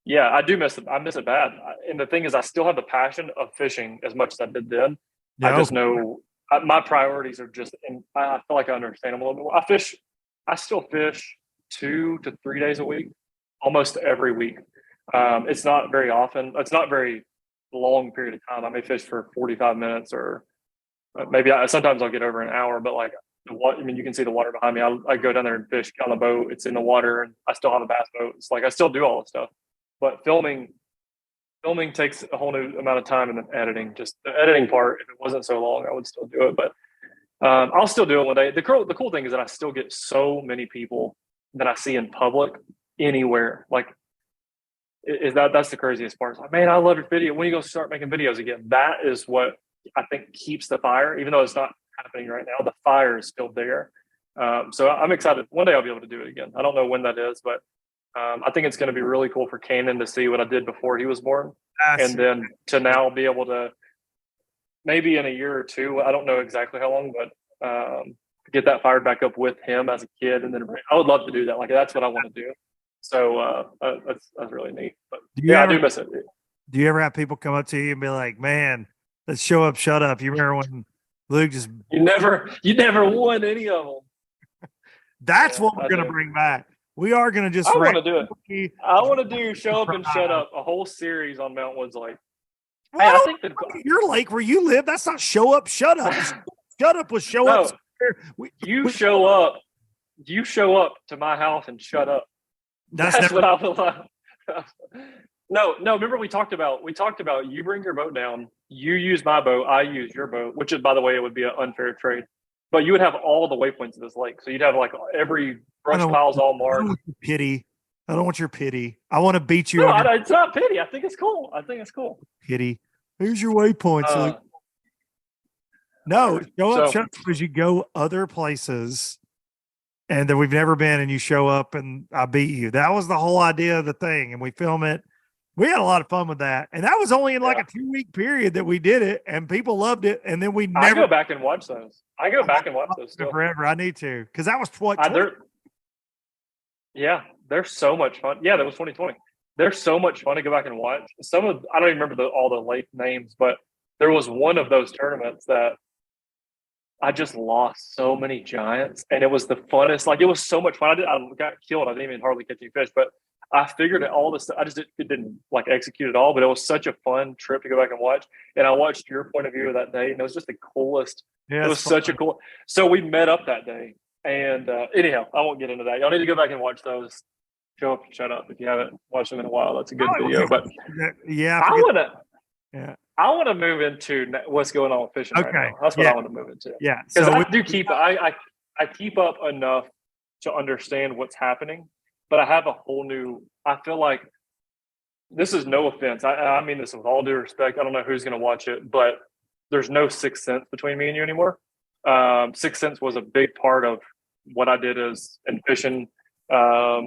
Yeah, I do miss it. I miss it bad. And the thing is, I still have the passion of fishing as much as I did then. I just know my priorities are just, and I feel like I understand them a little bit more. I still fish 2 to 3 days a week, almost every week. It's not very often. It's not very long period of time. I may fish for 45 minutes or maybe sometimes I'll get over an hour, but like, you can see the water behind me. I go down there and fish on the boat. It's in the water and I still have a bass boat. It's like, I still do all this stuff, but filming takes a whole new amount of time, and then editing, just the editing part. If it wasn't so long, I would still do it, but I'll still do it one day. The cool thing is that I still get so many people that I see in public anywhere. Like, that's the craziest part. It's like, man, I love your video. When are you going to start making videos again? That is what I think keeps the fire, even though it's not happening right now. The fire is still there. So I'm excited. One day I'll be able to do it again. I don't know when that is, but I think it's going to be really cool for Kanan to see what I did before he was born. And then to now be able to, maybe in a year or two, I don't know exactly how long, but get that fired back up with him as a kid. And then I would love to do that. Like, that's what I want to do. So that's really neat. But I do miss it. Do you ever have people come up to you and be like, man, let's show up, shut up? You remember when Luke just... You never won any of them. That's what we're going to bring back. We are going to just... I want to do it. I want to do Show Up and Shut Up, a whole series on Mount Woods Lake. Well, hey, I think your lake where you live, that's not Show Up, Shut Up. Shut up was show up. You show up to my house and shut up. That's what I feel like. No, remember we talked about you bring your boat down, you use my boat, I use your boat, which is, by the way, it would be an unfair trade. But you would have all the waypoints of this lake. So you'd have like every brush pile's all marked. Pity. I don't want your pity. I want to beat you. No, it's not pity. I think it's cool. Pity. Here's your waypoints. No, show up because you go other places and that we've never been, and you show up and I beat you. That was the whole idea of the thing. And we film it. We had a lot of fun with that. And that was only in like a 2-week period that we did it, and people loved it. And then we never... I go back and watch those. Still. Forever. I need to. Because that was what? They're so much fun. Yeah, that was 2020. They're so much fun to go back and watch. I don't even remember all the lake names, but there was one of those tournaments that I just lost so many giants, and it was the funnest. Like, it was so much fun. I got killed. I didn't even hardly catch any fish, but I figured all this. I just didn't like execute it all, but it was such a fun trip to go back and watch. And I watched your point of view of that day, and it was just the coolest. Yeah, it was such a cool. So we met up that day, and anyhow, I won't get into that. Y'all need to go back and watch those. Show Up and Shut Up if you haven't watched them in a while. That's a good video. But I want to move into what's going on with fishing right now. That's what I want to move into. Yeah, because I keep up enough to understand what's happening, but I have a whole new. I feel like this is no offense. I mean this with all due respect. I don't know who's going to watch it, but there's no Sixth Sense between me and you anymore. Sixth Sense was a big part of what I did in fishing. I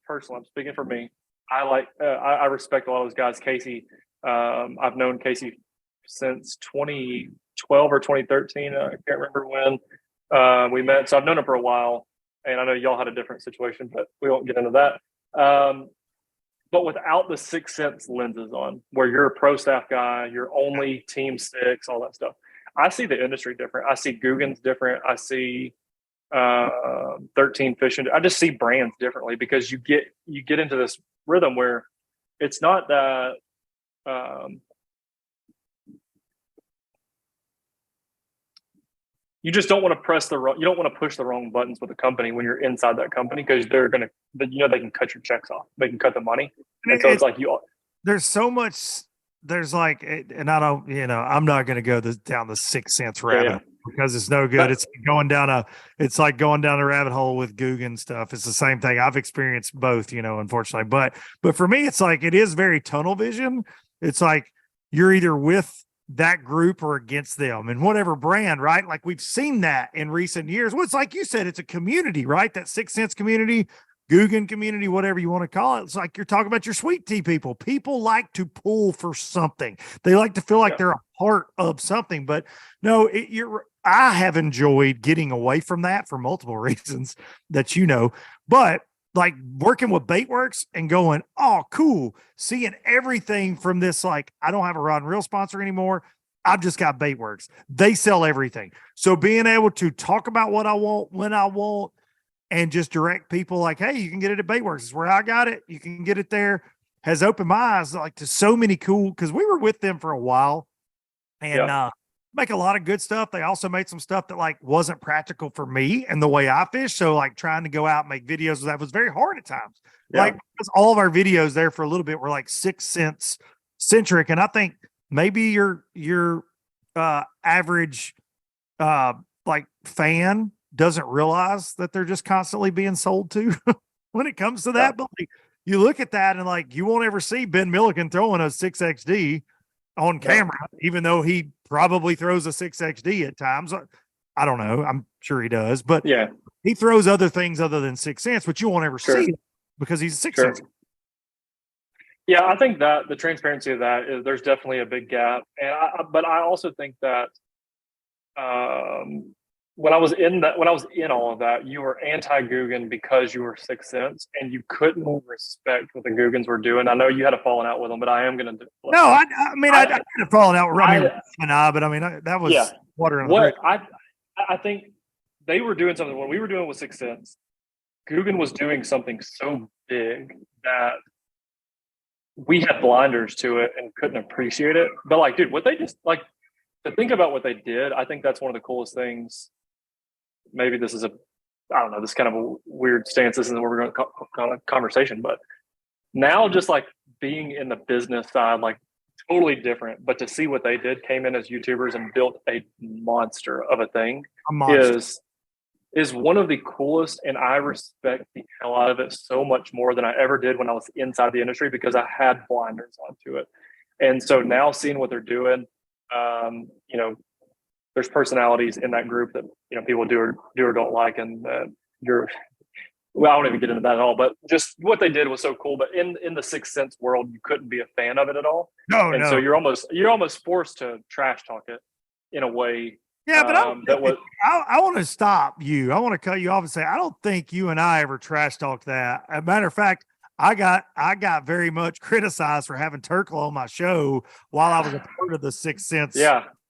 personally, I'm speaking for me. I respect a lot of those guys. Casey, I've known Casey since 2012 or 2013. I can't remember when we met. So I've known him for a while, and I know y'all had a different situation, but we won't get into that. But without the Sixth Sense lenses on, where you're a pro staff guy, you're only team six, all that stuff. I see the industry different. I see Guggen's different. I see 13 Fishing. I just see brands differently, because you get into this rhythm where it's not that you just don't want to you don't want to push the wrong buttons with a company when you're inside that company, because they're going to, they can cut your checks off. They can cut the money. And so it's like there's so much, there's like, and I don't, I'm not going to go down the 6 cents rabbit because it's no good. It's like going down a rabbit hole with Guggen stuff. It's the same thing. I've experienced both, unfortunately, but for me, it's like, it is very tunnel vision. It's like, you're either with that group or against them and whatever brand, right? Like we've seen that in recent years. Well, it's like you said, it's a community, right? That 6 Cents community, Guggen community, whatever you want to call it. It's like you're talking about your sweet tea people. People like to pull for something. They like to feel like they're a part of something. But no, I have enjoyed getting away from that for multiple reasons that but like working with Baitworks and going, oh, cool. Seeing everything from this, like, I don't have a rod and reel sponsor anymore. I've just got Baitworks. They sell everything. So being able to talk about what I want, when I want, and just direct people like, hey, you can get it at Baitworks. It's where I got it. You can get it there. Has opened my eyes like to so many cool, because we were with them for a while and make a lot of good stuff. They also made some stuff that like wasn't practical for me and the way I fish. So like trying to go out and make videos, that was very hard at times. Like because all of our videos there for a little bit were like 6 Cents centric. And I think maybe your average like fan doesn't realize that they're just constantly being sold to when it comes to that. But like, you look at that and like, you won't ever see Ben Milliken throwing a 6XD on camera, even though he probably throws a 6XD at times. I don't know. I'm sure he does, but he throws other things other than 6 Cents, but you won't ever see it because he's 6 Cents. Yeah, I think that the transparency of that is there's definitely a big gap. But I also think that when I was in all of that, you were anti-Guggen because you were 6 Cents and you couldn't respect what the Guggens were doing. I know you had a falling out with them, but I am going to. No, I had a falling out with but I mean, that was water on the bridge. I think they were doing something when we were doing with 6 Cents. Guggen was doing something so big that we had blinders to it and couldn't appreciate it. But like, dude, what they just like to think about what they did, I think that's one of the coolest things. Maybe this is I don't know, this kind of a weird stance. This isn't where we're going to call a conversation, but now just like being in the business side, like totally different, but to see what they did, came in as YouTubers and built a monster of a thing is one of the coolest. And I respect the hell out of it so much more than I ever did when I was inside the industry, because I had blinders onto it. And so now seeing what they're doing, there's personalities in that group that, people do or don't like. And I won't even get into that at all, but just what they did was so cool. But in the 6 Cents world, you couldn't be a fan of it at all. So you're almost forced to trash talk it in a way. Yeah, but I want to stop you. I want to cut you off and say, I don't think you and I ever trash talked that. As a matter of fact, I got very much criticized for having Turkle on my show while I was a part of the 6 Cents.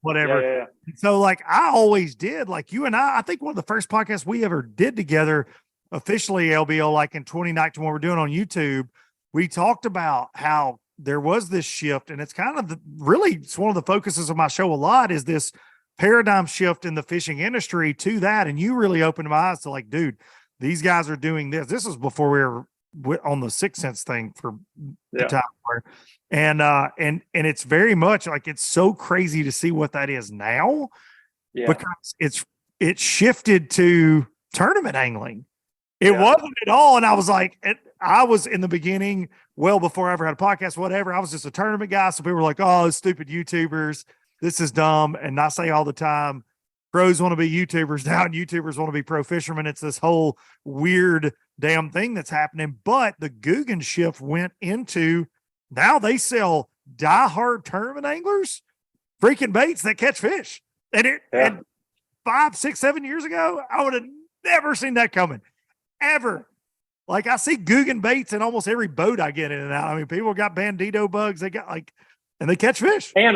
Whatever. Yeah. So like I always did, like you and I think one of the first podcasts we ever did together officially, LBO, like in 2019 when we're doing on YouTube, we talked about how there was this shift, and it's kind of it's one of the focuses of my show a lot, is this paradigm shift in the fishing industry to that. And you really opened my eyes to like, dude, these guys are doing this. This was before we were on the 6 Cents thing for the time. And it's very much like, it's so crazy to see what that is now because it shifted to tournament angling. It wasn't at all. And I was like, I was in the beginning, well, before I ever had a podcast, whatever, I was just a tournament guy. So people were like, oh, stupid YouTubers, this is dumb. And I say all the time, pros want to be YouTubers now and YouTubers want to be pro fishermen. It's this whole weird damn thing that's happening. But the Guggen shift went into, now they sell diehard tournament anglers freaking baits that catch fish. And 5, 6, 7 years ago, I would have never seen that coming, ever. Like I see Guggen baits in almost every boat I get in and out. I mean, people got bandito bugs. They got and they catch fish. And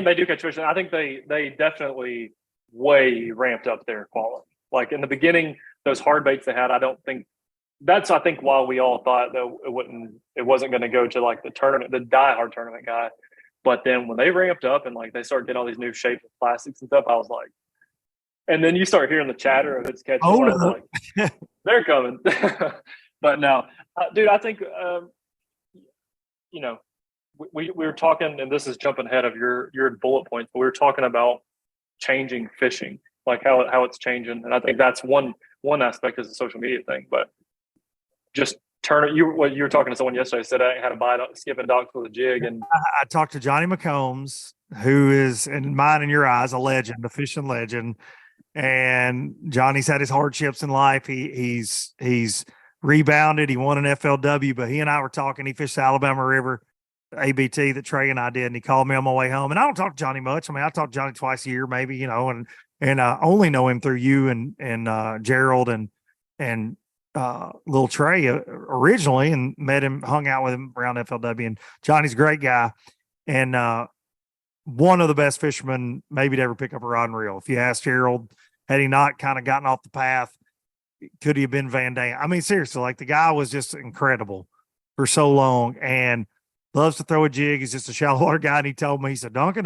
they do catch fish. And I think they definitely way ramped up their quality. Like in the beginning, those hard baits they had, I think why we all thought that it wasn't going to go to like the diehard tournament guy. But then when they ramped up and like they started getting all these new shapes of plastics and stuff, I was like, And then you start hearing the chatter of its catching. Oh, Like, they're coming. But no, dude, I think, you know, we were talking, and this is jumping ahead of your bullet points, but we were talking about changing fishing, like how it's changing. And I think that's one aspect is the social media thing, but just turn it. You were talking to someone yesterday, said I had to buy skipping docks with a jig. And I talked to Johnny McCombs, who is in mine and your eyes, a legend, a fishing legend. And Johnny's had his hardships in life. He's rebounded. He won an FLW, but he and I were talking. He fished the Alabama River, ABT that Trey and I did, and he called me on my way home. And I don't talk to Johnny much. I mean, I talk to Johnny twice a year, maybe, and I only know him through you and Gerald and little Trey originally, and met him, hung out with him around FLW. And Johnny's a great guy, and one of the best fishermen maybe to ever pick up a rod and reel. If you ask Gerald, had he not kind of gotten off the path, could he have been Van Dam? I mean, seriously, like the guy was just incredible for so long and loves to throw a jig. He's just a shallow water guy. And he told me, he said, Duncan,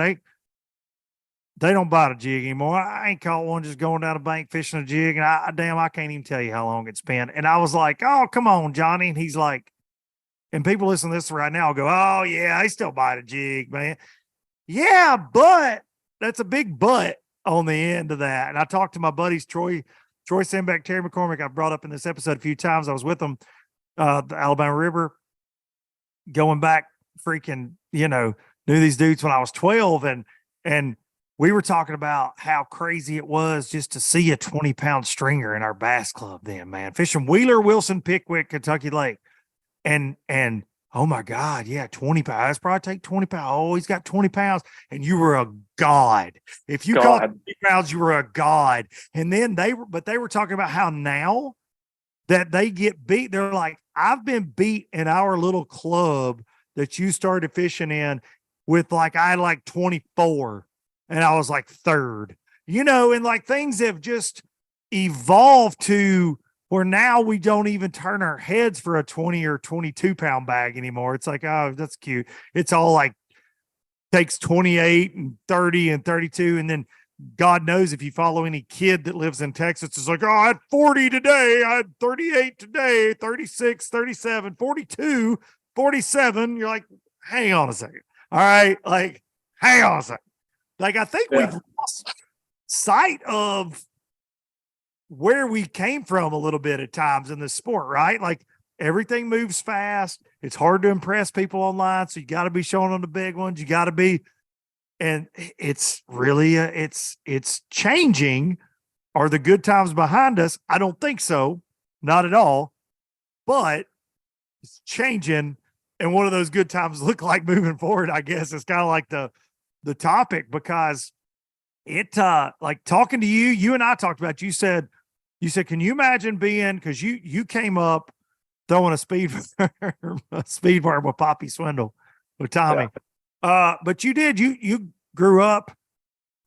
they don't bite a jig anymore. I ain't caught one just going down a bank fishing a jig. And I can't even tell you how long it's been. And I was like, oh, come on, Johnny. And he's like, and people listening to this right now go, oh yeah, they still bite a jig, man. Yeah, but that's a big but on the end of that. And I talked to my buddies, Troy Sandbeck, Terry McCormick. I've brought up in this episode a few times. I was with them, the Alabama River, going back freaking, knew these dudes when I was 12. And we were talking about how crazy it was just to see a 20-pound stringer in our bass club then, man. Fishing Wheeler, Wilson, Pickwick, Kentucky Lake. And oh my God, yeah, 20 pounds. That's probably take 20 pounds. Oh, he's got 20 pounds. And you were a god. If you caught 20 pounds, you were a god. And then they were talking about how now that they get beat, they're like, I've been beat in our little club that you started fishing in with I had like 24 and I was like third, and like things have just evolved to where now we don't even turn our heads for a 20 or 22 pound bag anymore. It's like, oh, that's cute. It's all like takes 28 and 30 and 32. And then God knows if you follow any kid that lives in Texas, it's like, oh, I had 40 today. I had 38 today, 36, 37, 42, 47. You're like, hang on a second. All right. Like, hang on a second. Like, I think we've lost sight of where we came from a little bit at times in this sport, right? Like everything moves fast. It's hard to impress people online. So you got to be showing them the big ones. You got to be, and it's really, it's changing. Are the good times behind us? I don't think so. Not at all, but it's changing. And what do those good times look like moving forward? I guess it's kind of like the topic, because it, like talking to you and I talked about, you said, can you imagine being, because you came up throwing a speed worm with Poppy Swindle with Tommy. Yeah. But you grew up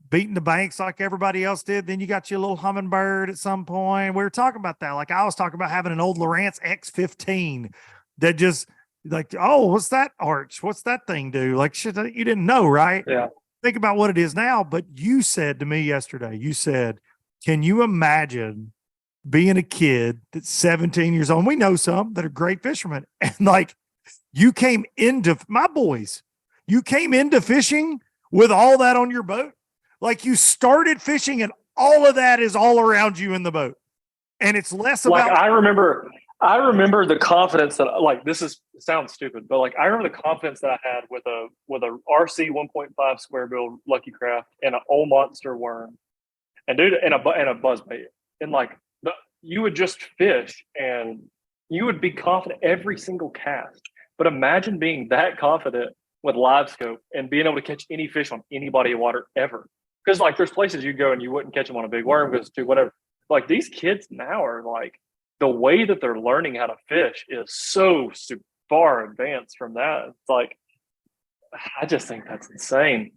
beating the banks like everybody else did. Then you got your little hummingbird at some point. We were talking about that. Like I was talking about having an old Lowrance X15 that just like, oh, what's that arch? What's that thing do? Like shit that you didn't know, right? Yeah. Think about what it is now. But you said to me yesterday, can you imagine being a kid that's 17 years old? We know some that are great fishermen. And like you came into fishing with all that on your boat. Like you started fishing and all of that is all around you in the boat. And it's less about. Like I remember the confidence that, like, sounds stupid, but like I remember the confidence that I had with a RC 1.5 square bill Lucky Craft and an old monster worm, and dude, and a buzzbait, and like you would just fish and you would be confident every single cast. But imagine being that confident with live scope and being able to catch any fish on any body of water ever. Because like there's places you go and you wouldn't catch them on a big worm because it's too whatever. Like these kids now are like, the way that they're learning how to fish is so far advanced from that. It's like, I just think that's insane.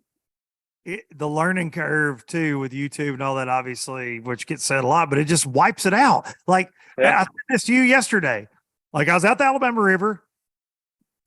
The learning curve too with YouTube and all that, obviously, which gets said a lot, but it just wipes it out. Like I said this to you yesterday. Like I was out the Alabama River,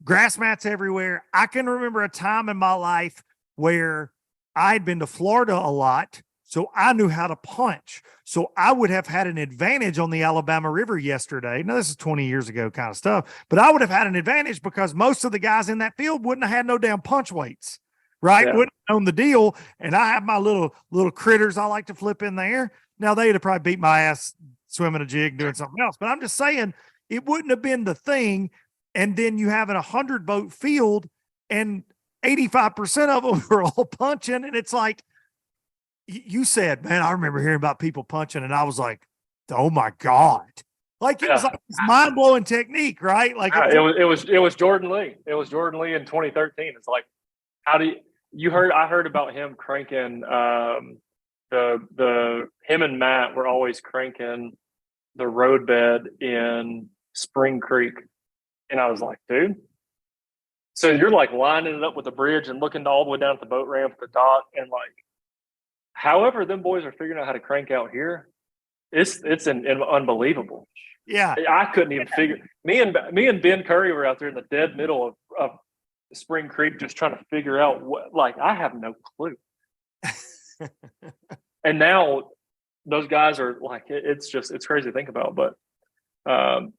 grass mats everywhere. I can remember a time in my life where I had been to Florida a lot, So I knew how to punch. So I would have had an advantage on the Alabama River yesterday. Now, this is 20 years ago kind of stuff, but I would have had an advantage because most of the guys in that field wouldn't have had no damn punch weights, right? Yeah. Wouldn't have known the deal. And I have my little critters I like to flip in there. Now, they'd have probably beat my ass swimming a jig, doing something else. But I'm just saying it wouldn't have been the thing. And then you have a 100-boat field and 85% of them were all punching. And it's like, you said, man, I remember hearing about people punching, and I was like, oh my God. Like it was like this mind-blowing technique, right? Like it was Jordan Lee. It was Jordan Lee in 2013. It's like, how do I heard about him cranking him and Matt were always cranking the roadbed in Spring Creek. And I was like, dude. So you're like lining it up with the bridge and looking all the way down at the boat ramp, the dock, and like, however, them boys are figuring out how to crank out here. It's unbelievable. Yeah, I couldn't even figure. Me and Ben Curry were out there in the dead middle of Spring Creek, just trying to figure out what. Like, I have no clue. And now those guys are like, it's crazy to think about. But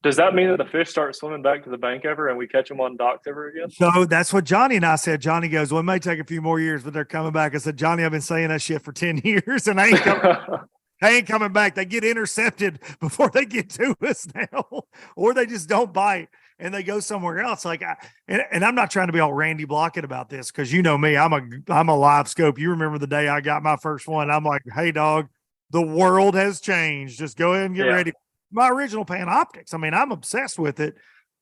does that mean that the fish start swimming back to the bank ever, and we catch them on docks ever again? So that's what Johnny and I said. Johnny goes, well, it may take a few more years, but they're coming back. I said, Johnny, I've been saying that shit for 10 years, and I ain't coming back. They get intercepted before they get to us now, or they just don't bite and they go somewhere else. Like, and I'm not trying to be all Randy Blockett about this, because you know me, I'm a live scope. You remember the day I got my first one? I'm like, hey, dog, the world has changed. Just go ahead and get ready. My original panoptics. I mean, I'm obsessed with it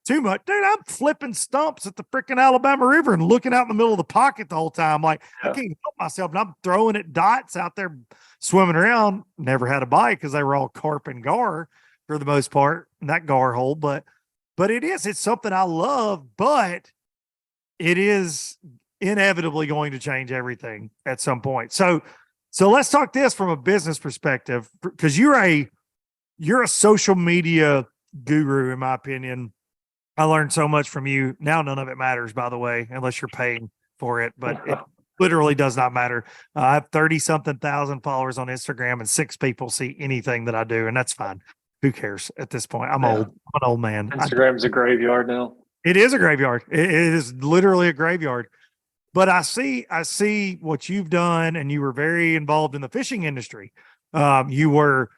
too much. Dude, I'm flipping stumps at the freaking Alabama River and looking out in the middle of the pocket the whole time. Like, I can't help myself. And I'm throwing at dots out there swimming around. Never had a bite because they were all carp and gar for the most part in that gar hole. But it's something I love, but it is inevitably going to change everything at some point. So let's talk this from a business perspective, because you're a social media guru, in my opinion. I learned so much from you. Now, none of it matters, by the way, unless you're paying for it, but it literally does not matter. I have 30-something thousand followers on Instagram, and 6 people see anything that I do, and that's fine. Who cares at this point? I'm old. I'm an old man. Instagram's a graveyard now. It is a graveyard. It is literally a graveyard. But I see what you've done, and you were very involved in the fishing industry. You were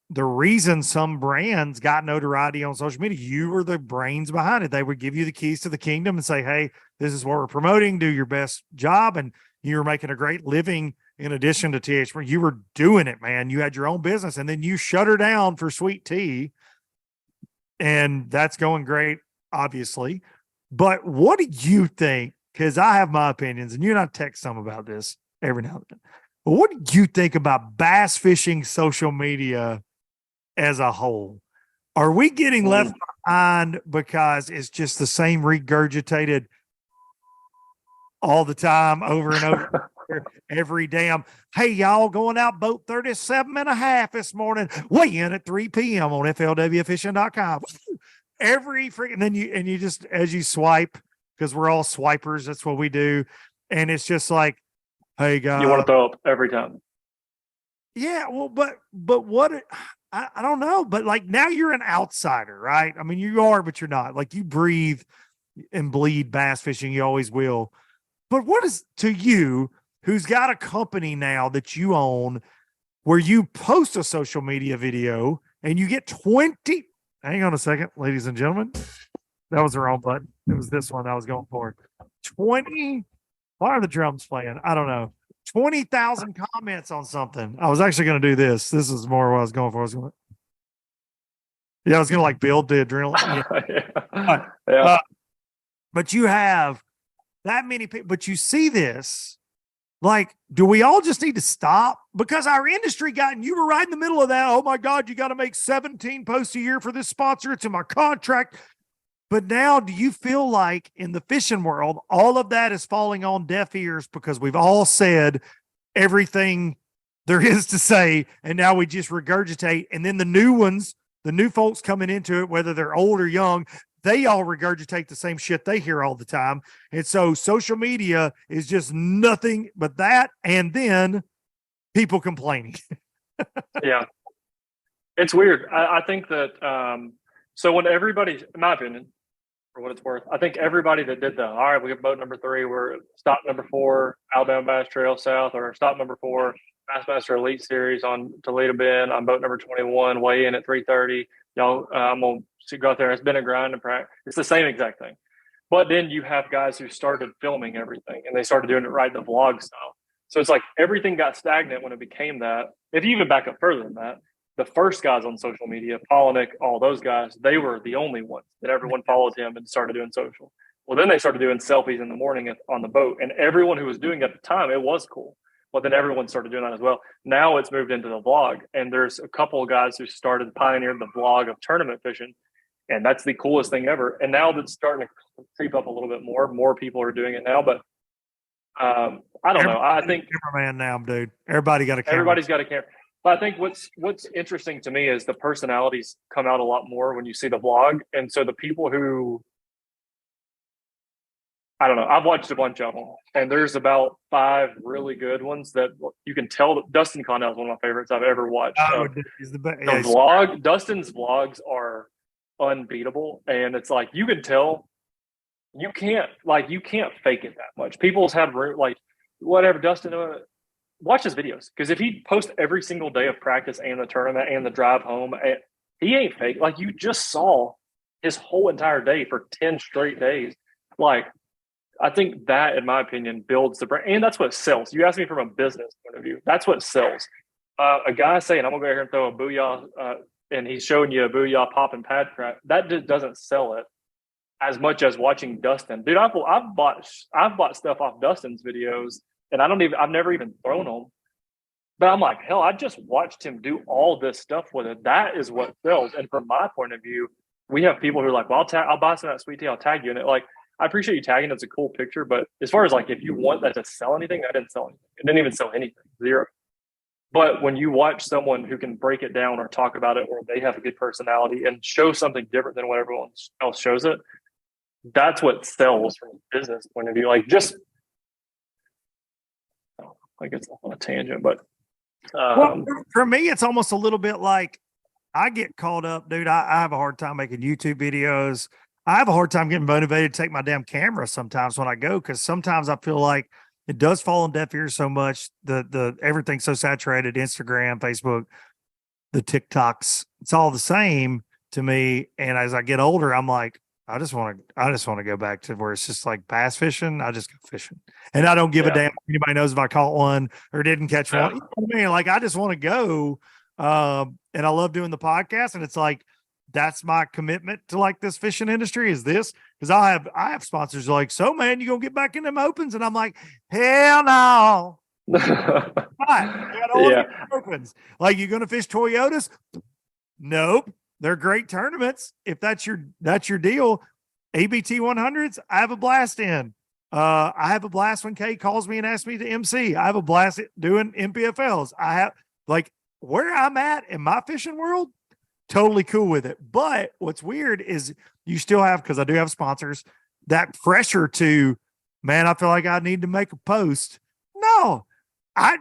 the reason some brands got notoriety on social media. You were the brains behind it. They would give you the keys to the kingdom and say, hey, this is what we're promoting. Do your best job. And you were making a great living in addition to TH. You were doing it, man. You had your own business, and then you shut her down for sweet tea. And that's going great, obviously. But what do you think? Because I have my opinions, and you and I text some about this every now and then. But what do you think about bass fishing social media as a whole? Are we getting left behind because it's just the same regurgitated all the time, over and over, every damn, hey, y'all, going out boat 37.5 this morning, weigh in at 3 p.m. on flwfishing.com. Every freaking, then you just, as you swipe, because we're all swipers, that's what we do. And it's just like, hey, guys. You want to throw up every time. Yeah, well, but what, I don't know. But like, now you're an outsider, right? I mean, you are, but you're not. Like, you breathe and bleed bass fishing. You always will. But what is, to you, who's got a company now that you own, where you post a social media video and you get 20, hang on a second, ladies and gentlemen. That was the wrong button. It was this one I was going for. 20, why are the drums playing? I don't know. 20,000 comments on something. I was actually going to do this. This is more what I was going for. I was going to like build the adrenaline. Yeah. But you have that many people, but you see this, like, do we all just need to stop? Because our industry and you were right in the middle of that. Oh my God, you got to make 17 posts a year for this sponsor. It's in my contract. But now, do you feel like in the fishing world, all of that is falling on deaf ears because we've all said everything there is to say, and now we just regurgitate, and then the new ones, the new folks coming into it, whether they're old or young, they all regurgitate the same shit they hear all the time. And so social media is just nothing but that. And then people complaining. Yeah. It's weird. I think that so when everybody, in my opinion, for what it's worth, I think everybody that did all right, we have boat number 3, we're stop number 4, Alabama Bass Trail South, or stop number 4, Bassmaster Elite Series on Toledo Bend on boat number 21, weigh in at 3:30. Y'all, I'm gonna go out there. It's been a grind and practice. It's the same exact thing. But then you have guys who started filming everything and they started doing it right, the vlog style. So it's like everything got stagnant when it became that. If you even back up further than that, the first guys on social media, Polinick, all those guys, they were the only ones that everyone followed him and started doing social. Well, then they started doing selfies in the morning on the boat, and everyone who was doing it at the time, it was cool. But then everyone started doing that as well. Now it's moved into the vlog, and there's a couple of guys who started pioneering the vlog of tournament fishing, and that's the coolest thing ever. And now that's starting to creep up a little bit more. More people are doing it now, but I don't know. I think cameraman now, dude. Everybody got a camera. Everybody's got a camera. But I think what's interesting to me is the personalities come out a lot more when you see the vlog. And so the people who, I don't know, I've watched a bunch of them, and there's about 5 really good ones that you can tell that Dustin Connell is one of my favorites I've ever watched. Oh, he's the best. Dustin's vlogs are unbeatable. And it's like, you can tell you can't fake it that much. People's had like, whatever, Dustin, watch his videos, because if he posts every single day of practice and the tournament and the drive home, he ain't fake. Like, you just saw his whole entire day for 10 straight days. Like, I think that, in my opinion, builds the brand, and that's what sells. You asked me from a business point of view. That's what sells. A guy saying, "I'm gonna go here and throw a booyah," and he's showing you a booyah pop and pad crack. That just doesn't sell it as much as watching Dustin. Dude, I've bought stuff off Dustin's videos, and I've never even thrown them. But I'm like, hell, I just watched him do all this stuff with it. That is what sells. And from my point of view, we have people who are like, well, I'll buy some of that sweet tea, I'll tag you in it. Like, I appreciate you tagging. It's a cool picture. But as far as like, if you want that to sell anything, that didn't sell anything. It didn't even sell anything. 0. But when you watch someone who can break it down or talk about it, or they have a good personality and show something different than what everyone else shows it, that's what sells from a business point of view. Like, just, I guess on a tangent, but well, for me, it's almost a little bit like I get caught up, dude. I have a hard time making YouTube videos. I have a hard time getting motivated to take my damn camera sometimes when I go, because sometimes I feel like it does fall on deaf ears so much. The everything's so saturated. Instagram, Facebook, the TikToks, it's all the same to me. And as I get older, I'm like, I just want to go back to where it's just like bass fishing. I just go fishing, and I don't give a damn if anybody knows if I caught one or didn't catch one. You know what I mean? Like, I just want to go. And I love doing the podcast, and it's like, that's my commitment to like this fishing industry is this. Cause I have sponsors like, so man, you gonna get back in them opens? And I'm like, hell no. Opens. Like, you gonna fish Toyotas? Nope. They're great tournaments. If that's your deal. ABT 100s, I have a blast in. I have a blast when Kay calls me and asks me to MC. I have a blast doing MPFLs. I have, like, where I'm at in my fishing world, totally cool with it. But what's weird is you still have, because I do have sponsors, that pressure to, man, I feel like I need to make a post. No,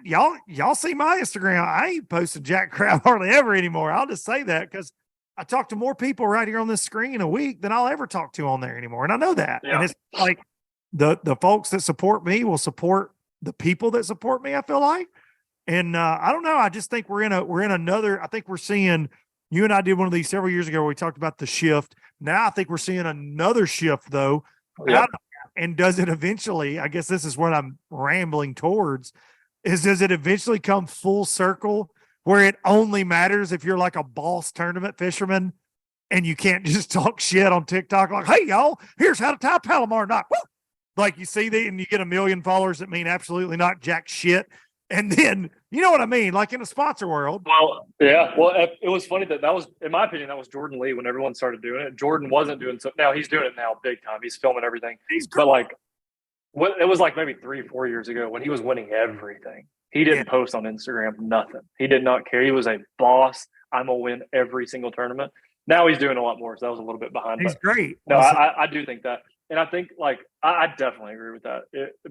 y'all see my Instagram. I ain't posting jack crap hardly ever anymore. I'll just say that because I talk to more people right here on this screen a week than I'll ever talk to on there anymore. And I know that. Yeah. And it's like the folks that support me will support the people that support me, I feel like. And I don't know. I just think we're in another, I think we're seeing, you and I did one of these several years ago where we talked about the shift. Now I think we're seeing another shift though. Yep. And does it eventually, I guess this is what I'm rambling towards, does it eventually come full circle where it only matters if you're like a boss tournament fisherman and you can't just talk shit on TikTok like, hey, y'all, here's how to tie Palomar knot. Woo! Like, you see that and you get 1 million followers that mean absolutely not jack shit. And then, you know what I mean? Like in the sponsor world. Well, yeah. Well, it was funny that was, in my opinion, that was Jordan Lee when everyone started doing it. Jordan wasn't doing so. Now he's doing it now big time. He's filming everything. But like, it was like maybe 3 or 4 years ago when he was winning everything. He didn't post on Instagram, nothing. He did not care. He was a boss. I'm going to win every single tournament. Now he's doing a lot more. So that was a little bit behind. He's great. No, I do think that. And I think, like, I definitely agree with that.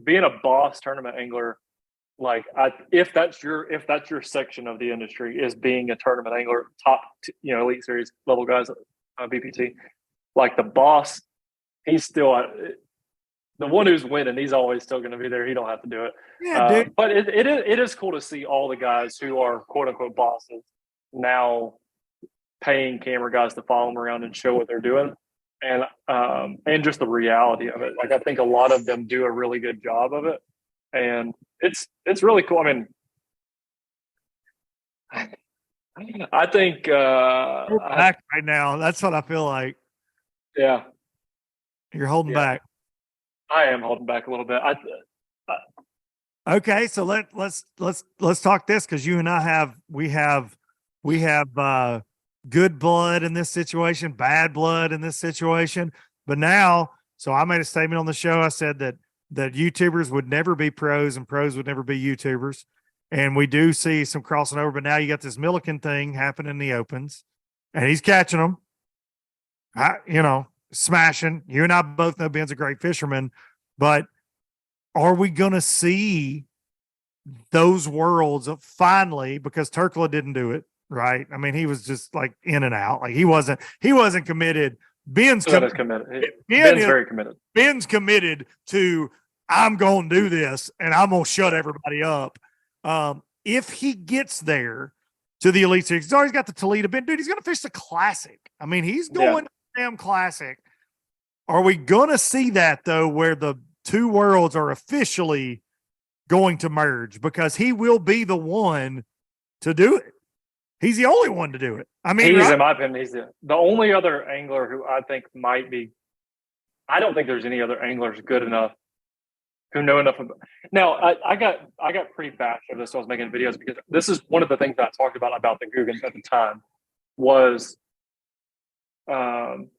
Being a boss tournament angler like if that's your section of the industry is being a tournament angler, Elite Series level guys, BPT, like the boss, he's still the one who's winning. He's always still going to be there. He don't have to do it. Yeah, dude. But it is cool to see all the guys who are quote unquote bosses now paying camera guys to follow them around and show what they're doing, and just the reality of it. Like I think a lot of them do a really good job of it, and it's really cool. I mean, I think back right now. That's what I feel like. Yeah, you're holding back. I am holding back a little bit. Okay, so let's talk this, because you and I have good blood in this situation, bad blood in this situation. But now, so I made a statement on the show. I said that YouTubers would never be pros and pros would never be YouTubers. And we do see some crossing over, but now you got this Milliken thing happening in the opens, and he's catching them. Smashing. You and I both know Ben's a great fisherman, but are we going to see those worlds finally? Because Turkla didn't do it, right? I mean, he was just like in and out. Like he wasn't committed. Ben's committed. Ben's very committed. Ben's committed to, I'm going to do this and I'm going to shut everybody up. If he gets there to the Elite Series, he's always got the Toledo. Ben, dude, he's going to fish the Classic. I mean, he's going damn Classic. Are we going to see that, though, where the two worlds are officially going to merge? Because he will be the one to do it. He's the only one to do it. I mean, in my opinion, he's the only other angler who I think might be. I don't think there's any other anglers good enough who know enough about. Now, I got pretty bashed of this. So I was making videos because this is one of the things that I talked about the Googans at the time was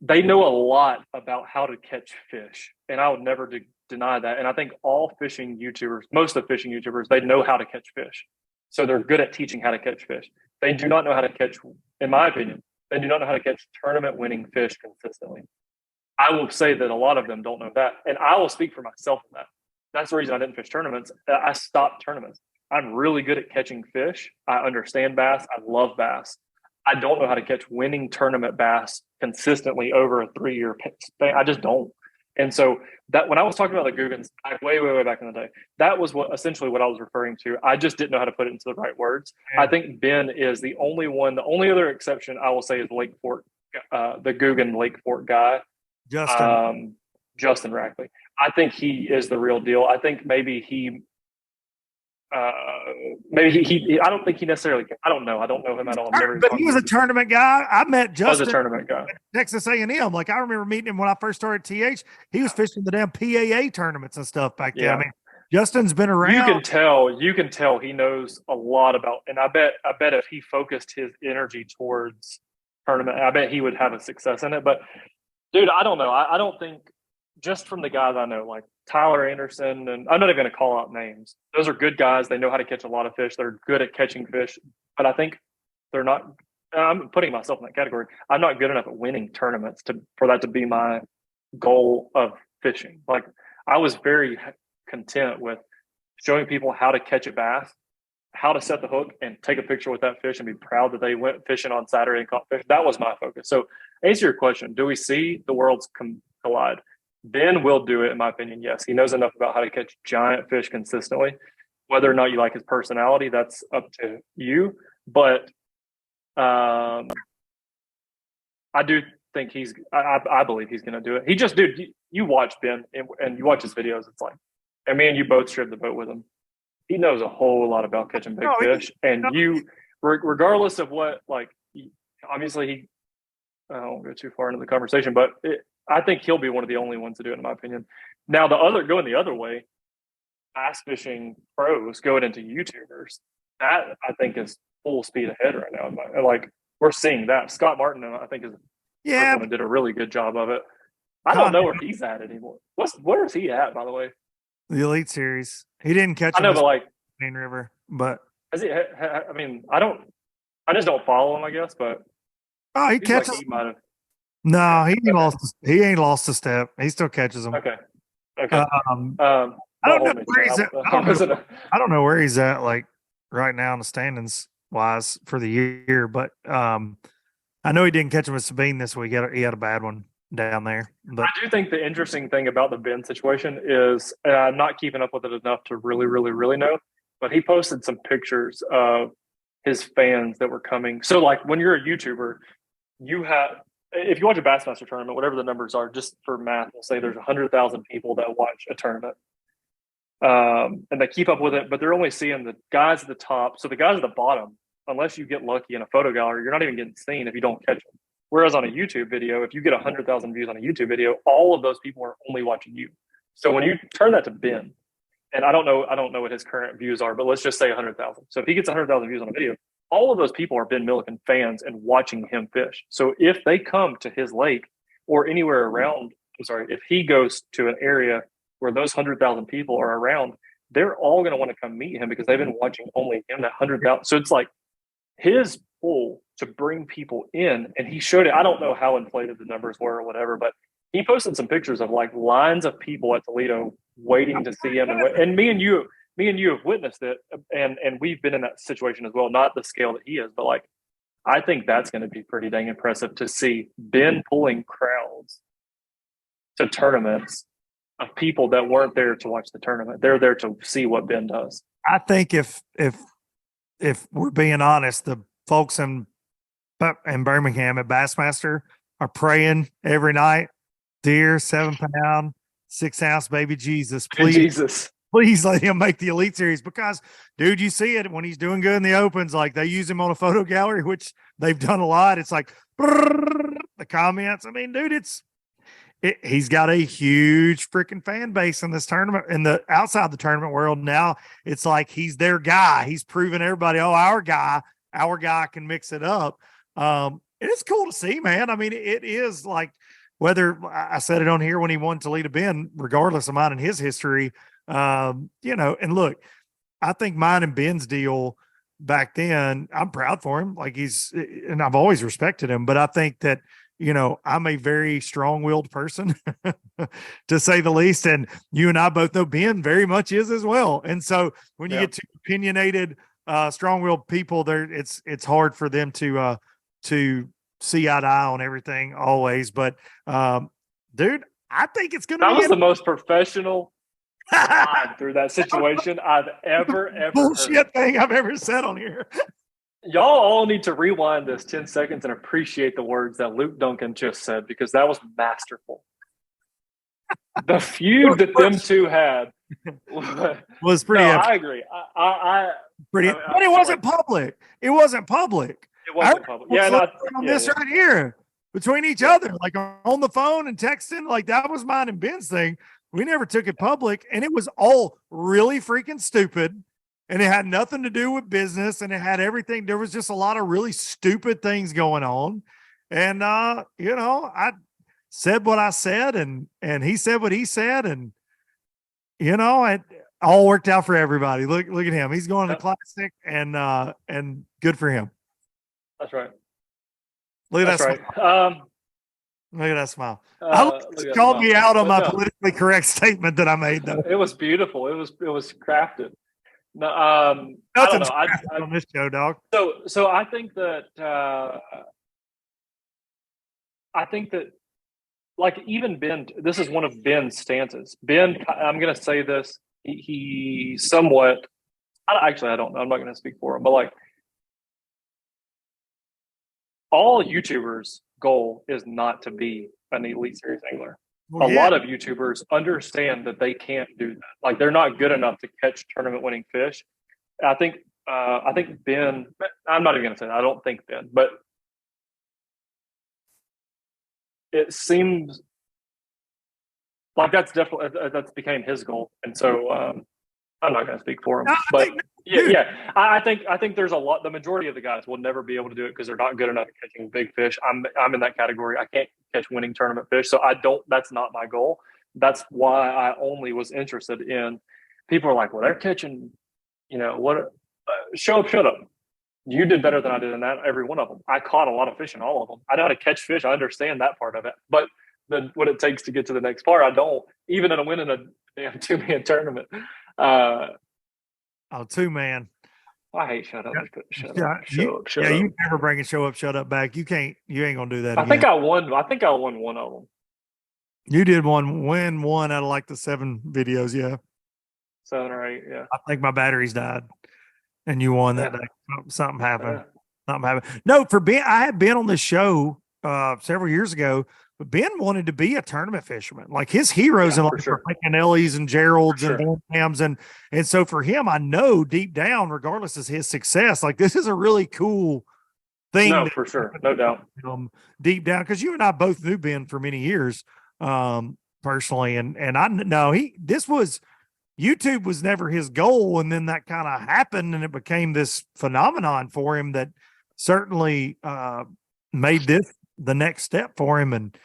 they know a lot about how to catch fish, and I would never deny that. And I think most of fishing YouTubers, they know how to catch fish, so they're good at teaching how to catch fish. They do not know how to catch, in my opinion, they do not know how to catch tournament-winning fish consistently. I will say that a lot of them don't know that, and I will speak for myself on that. That's the reason I didn't fish tournaments. I stopped tournaments. I'm really good at catching fish. I understand bass. I love bass. I don't know how to catch winning tournament bass consistently over a 3-year span. I just don't. And so that when I was talking about the Googans way back in the day, that was essentially what I was referring to. I just didn't know how to put it into the right words. Yeah. I think Ben is the only one. The only other exception I will say is Lake Fork, the Googan Lake Fork guy, Justin Rackley. I think he is the real deal. I think maybe he I don't think he necessarily. I don't know him at all. But he was a tournament guy. I met Justin. Was a tournament guy. Texas A&M. Like I remember meeting him when I first started TH. He was fishing the damn PAA tournaments and stuff back then. I mean, Justin's been around. You can tell he knows a lot about. And I bet if he focused his energy towards tournament, I bet he would have a success in it. But dude, I don't know. I don't think just from the guys I know, like Tyler Anderson, and I'm not even going to call out names. Those are good guys. They know how to catch a lot of fish. They're good at catching fish, but I think they're not. I'm putting myself in that category. I'm not good enough at winning tournaments for that to be my goal of fishing. Like I was very content with showing people how to catch a bass, how to set the hook, and take a picture with that fish and be proud that they went fishing on Saturday and caught fish. That was my focus. So, answer your question: do we see the worlds collide? Ben will do it, in my opinion. Yes, he knows enough about how to catch giant fish consistently. Whether or not you like his personality, that's up to you. But I do think I believe he's going to do it. He just, dude, you watch Ben and you watch his videos. It's like, and me and you both shared the boat with him. He knows a whole lot about catching big fish. And regardless of what, like, obviously I won't go too far into the conversation, but I think he'll be one of the only ones to do it, in my opinion. Now, going the other way, bass fishing pros going into YouTubers, that I think is full speed ahead right now. Like we're seeing that. Scott Martin, I think, did a really good job of it. I don't know where he's at anymore. Where is he at, by the way? The Elite Series. He didn't catch. I know, but like Sabine River, but I mean, I just don't follow him, I guess. But he catches. Like he might have. No, he ain't lost a step. He still catches them. Okay. I don't don't know hold me where to he's at. that. I wasn't. I don't know where he's at, like right now in the standings wise for the year, but I know he didn't catch him with Sabine this week. He had a bad one down there. But I do think the interesting thing about the Ben situation is I'm not keeping up with it enough to really, really, really know. But he posted some pictures of his fans that were coming. So, like when you're a YouTuber, you have if you watch a Bassmaster tournament, whatever the numbers are, just for math, we'll say there's 100,000 people that watch a tournament, and they keep up with it, but they're only seeing the guys at the top. So the guys at the bottom, unless you get lucky in a photo gallery, you're not even getting seen if you don't catch them. Whereas on a YouTube video, if you get 100,000 views on a YouTube video, all of those people are only watching you. So when you turn that to Ben, and I don't know what his current views are, but let's just say 100,000. So if he gets 100,000 views on a video, all of those people are Ben Milliken fans and watching him fish. So if they come to his lake or anywhere around, if he goes to an area where those 100,000 people are around, they're all going to want to come meet him because they've been watching only him, that 100,000. So it's like his pull to bring people in, and he showed it. I don't know how inflated the numbers were or whatever, but he posted some pictures of like lines of people at Toledo waiting to see him. And me and you have witnessed it, and we've been in that situation as well. Not the scale that he is, but like I think that's going to be pretty dang impressive to see Ben pulling crowds to tournaments of people that weren't there to watch the tournament. They're there to see what Ben does. I think if we're being honest, the folks in Birmingham at Bassmaster are praying every night, dear 7-pound, 6-ounce baby Jesus, please let him make the Elite Series, because, dude, you see it when he's doing good in the opens. Like they use him on a photo gallery, which they've done a lot. It's like the comments. I mean, dude, he's got a huge freaking fan base in this tournament, in the outside the tournament world. Now it's like he's their guy. He's proven everybody, oh, our guy can mix it up. And it's cool to see, man. I mean, it is like, whether I said it on here when he won Toledo Ben, regardless of mine and his history, and look, I think mine and Ben's deal back then, I'm proud for him. Like and I've always respected him, but I think that, I'm a very strong-willed person, to say the least. And you and I both know Ben very much is as well. And so when you get to opinionated, strong-willed people, it's hard for them to see eye to eye on everything always. But dude, I think it's gonna that be was the most professional through that situation I've ever bullshit heard. thing I've ever said on here. Y'all all need to rewind this 10 seconds and appreciate the words that Luke Duncan just said, because that was masterful. The feud that them two had was pretty epic. I agree. But it wasn't public. It wasn't public. It wasn't public. Yeah, this right here between each other, like on the phone and texting, like that was mine and Ben's thing. We never took it public, and it was all really freaking stupid, and it had nothing to do with business, and it had everything. There was just a lot of really stupid things going on, and I said what I said, and he said what he said, and it all worked out for everybody. Look at him. He's going to the Classic, and good for him. That's right. Look at that right. Smile. Look at that smile. I called me out on my politically correct statement that I made, though. It was beautiful. It was crafted. No, nothing's on this show, dog. So I think that like even Ben, this is one of Ben's stances. Ben, I'm going to say this. He somewhat. I don't know. I'm not going to speak for him, but like all YouTubers' goal is not to be an Elite Series angler. Well, a lot of YouTubers understand that they can't do that. Like they're not good enough to catch tournament-winning fish. I think Ben. I'm not even going to say that. I don't think Ben, but it seems like that's became his goal, and so I'm not going to speak for him. But I think there's a lot. The majority of the guys will never be able to do it because they're not good enough at catching big fish. I'm in that category. I can't catch winning tournament fish, so I don't. That's not my goal. That's why I only was interested in. People are like, well, they're catching. What? Show up. You did better than I did in that. Every one of them. I caught a lot of fish in all of them. I know how to catch fish. I understand that part of it. But what it takes to get to the next part. I don't, even in winning a damn 2-man tournament. Oh, 2-man. I hate shut up, shut up. You never bring a show up, shut up back. You ain't gonna do that I again. think I won one of them. You did win one out of like the 7 videos, yeah. 7 or 8, yeah. I think my batteries died, and you won that day. Something happened. Yeah. Something happened. No, for Ben, I had been on this show several years ago, but Ben wanted to be a tournament fisherman. Like his heroes in life were Ellie's and Gerald's and Bams, and so for him, I know deep down, regardless of his success, like this is a really cool thing. No, for sure, no doubt. Deep down, because you and I both knew Ben for many years, personally, and I know YouTube was never his goal, and then that kind of happened, and it became this phenomenon for him that certainly made this the next step for him. And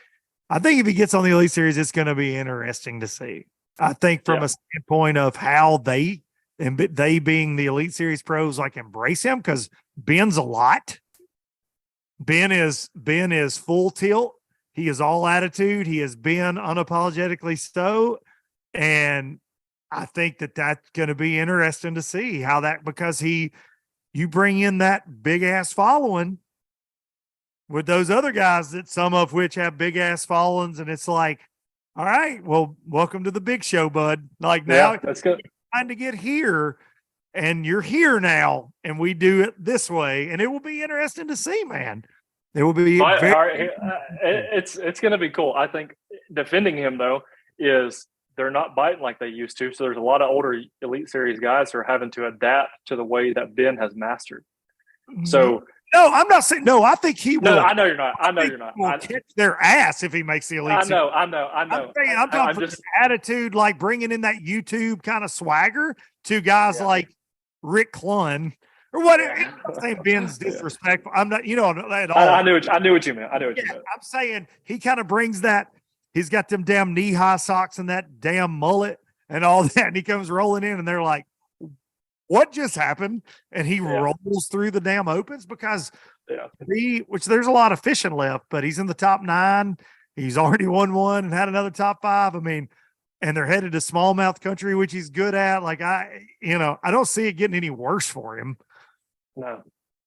I think if he gets on the Elite Series, it's going to be interesting to see. I think from a standpoint of how they being the Elite Series pros, like embrace him, because Ben's a lot. Ben is full tilt. He is all attitude. He has been unapologetically so, and I think that's going to be interesting to see how that, because you bring in that big ass following with those other guys that some of which have big ass followings. And it's like, all right, well, welcome to the big show, bud. Like now that's good. Trying to get here, and you're here now, and we do it this way. And it will be interesting to see, man. It will be it's going to be cool. I think defending him though is, they're not biting like they used to. So there's a lot of older Elite Series guys who are having to adapt to the way that Ben has mastered. So no, I'm not saying no. I think he will. No, I know you're not. I know you're not. Will catch their ass if he makes the Elite Series. I know. I'm talking about attitude, like bringing in that YouTube kind of swagger to guys like Rick Clunn or whatever. I'm not saying Ben's disrespectful. I'm not, at all. I knew what you meant. You meant. I'm saying he kind of brings that. He's got them damn knee-high socks and that damn mullet and all that. And he comes rolling in, and they're like, what just happened? And he rolls through the damn opens because which there's a lot of fishing left, but he's in the top 9. He's already won one and had another top 5. I mean, and they're headed to smallmouth country, which he's good at. Like I don't see it getting any worse for him. No.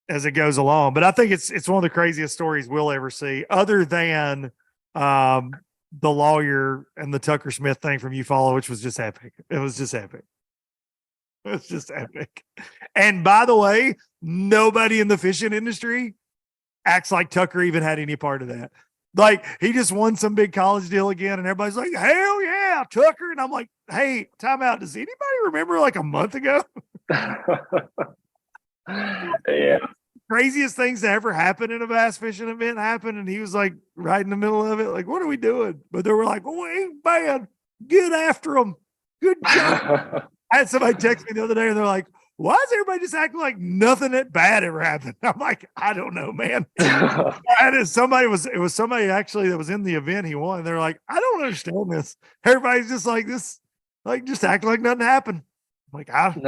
As it goes along. But I think it's one of the craziest stories we'll ever see, other than the lawyer and the Tucker Smith thing from Eufaula, which was just epic. It was just epic. And by the way, nobody in the fishing industry acts like Tucker even had any part of that. Like he just won some big college deal again, and everybody's like, hell yeah, Tucker. And I'm like, hey, time out. Does anybody remember like a month ago? Yeah. Craziest things to ever happen in a bass fishing event happened, and he was like right in the middle of it. Like, what are we doing? But they were like, "Oh, ain't bad. Get after him. Good job." I had somebody text me the other day, and they're like, "Why is everybody just acting like nothing that bad ever happened?" I'm like, I don't know, man. It was somebody actually that was in the event he won. They're like, I don't understand this. Everybody's just like this, like just acting like nothing happened. I'm like, I don't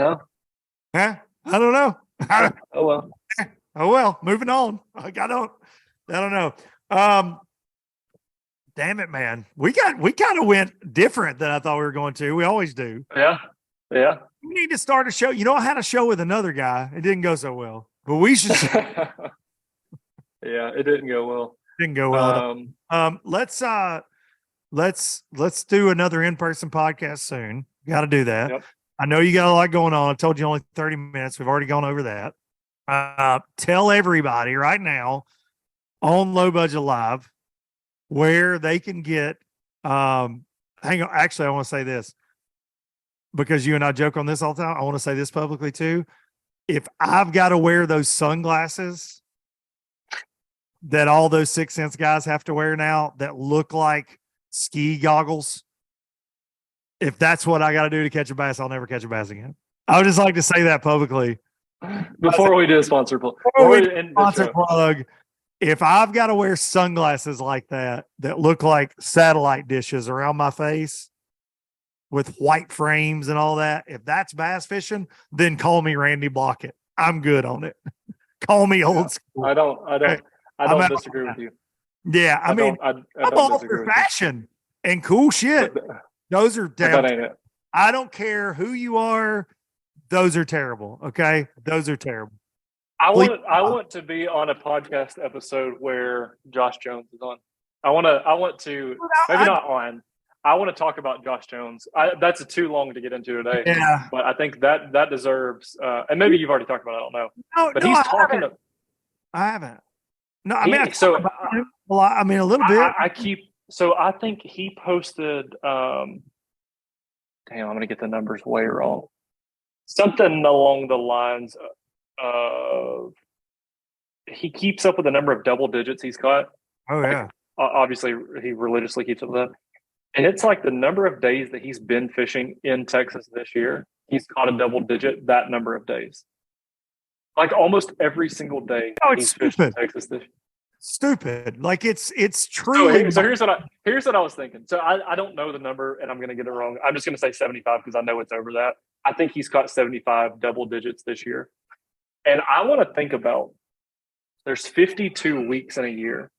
know. Oh well. Oh well, moving on. Like I don't know. Damn it, man. We kind of went different than I thought we were going to. We always do. Yeah. Yeah. We need to start a show. I had a show with another guy. It didn't go so well. But we should Yeah, it didn't go well. Didn't go well. Let's do another in-person podcast soon. Got to do that. Yep. I know you got a lot going on. I told you only 30 minutes. We've already gone over that. Tell everybody right now on Low Budget Live where they can get hang on, actually I want to say this because you and I joke on this all the time. I want to say this publicly too. If I've got to wear those sunglasses that all those 6 Sense guys have to wear now that look like ski goggles, if that's what I got to do to catch a bass, I'll never catch a bass again. I would just like to say that publicly. Before we do a sponsor plug, if I've got to wear sunglasses like that look like satellite dishes around my face with white frames and all that, if that's bass fishing, then call me Randy Blockett. I'm good on it. Call me old school. I don't disagree with you. Yeah, I mean, I I'm don't all disagree for with you. fashion and cool shit. But, Those are but that damn. ain't it. I don't care who you are. Those are terrible. Okay, those are terrible. I want to be on a podcast episode where Josh Jones is on. I want to maybe not on. I want to talk about Josh Jones. That's too long to get into today. Yeah. But I think that deserves. And maybe you've already talked about it. I don't know. No, But no, he's talking to. I haven't. No, I mean, I So talk about him a lot. I mean, a little bit. I keep. So I think he posted. Damn, I'm gonna get the numbers way wrong. Something along the lines of he keeps up with the number of double digits he's caught. Oh yeah. Obviously, he religiously keeps up with that. And it's like the number of days that he's been fishing in Texas this year, he's caught a double digit that number of days. Like almost every single day Oh, it's he's fished in stupid. Texas this year. Stupid. Like it's So, truly. so here's what I was thinking. So I don't know the number, and I'm going to get it wrong. I'm just going to say 75 because I know it's over that. I think he's caught 75 double digits this year, and I want to think about. There's 52 weeks in a year,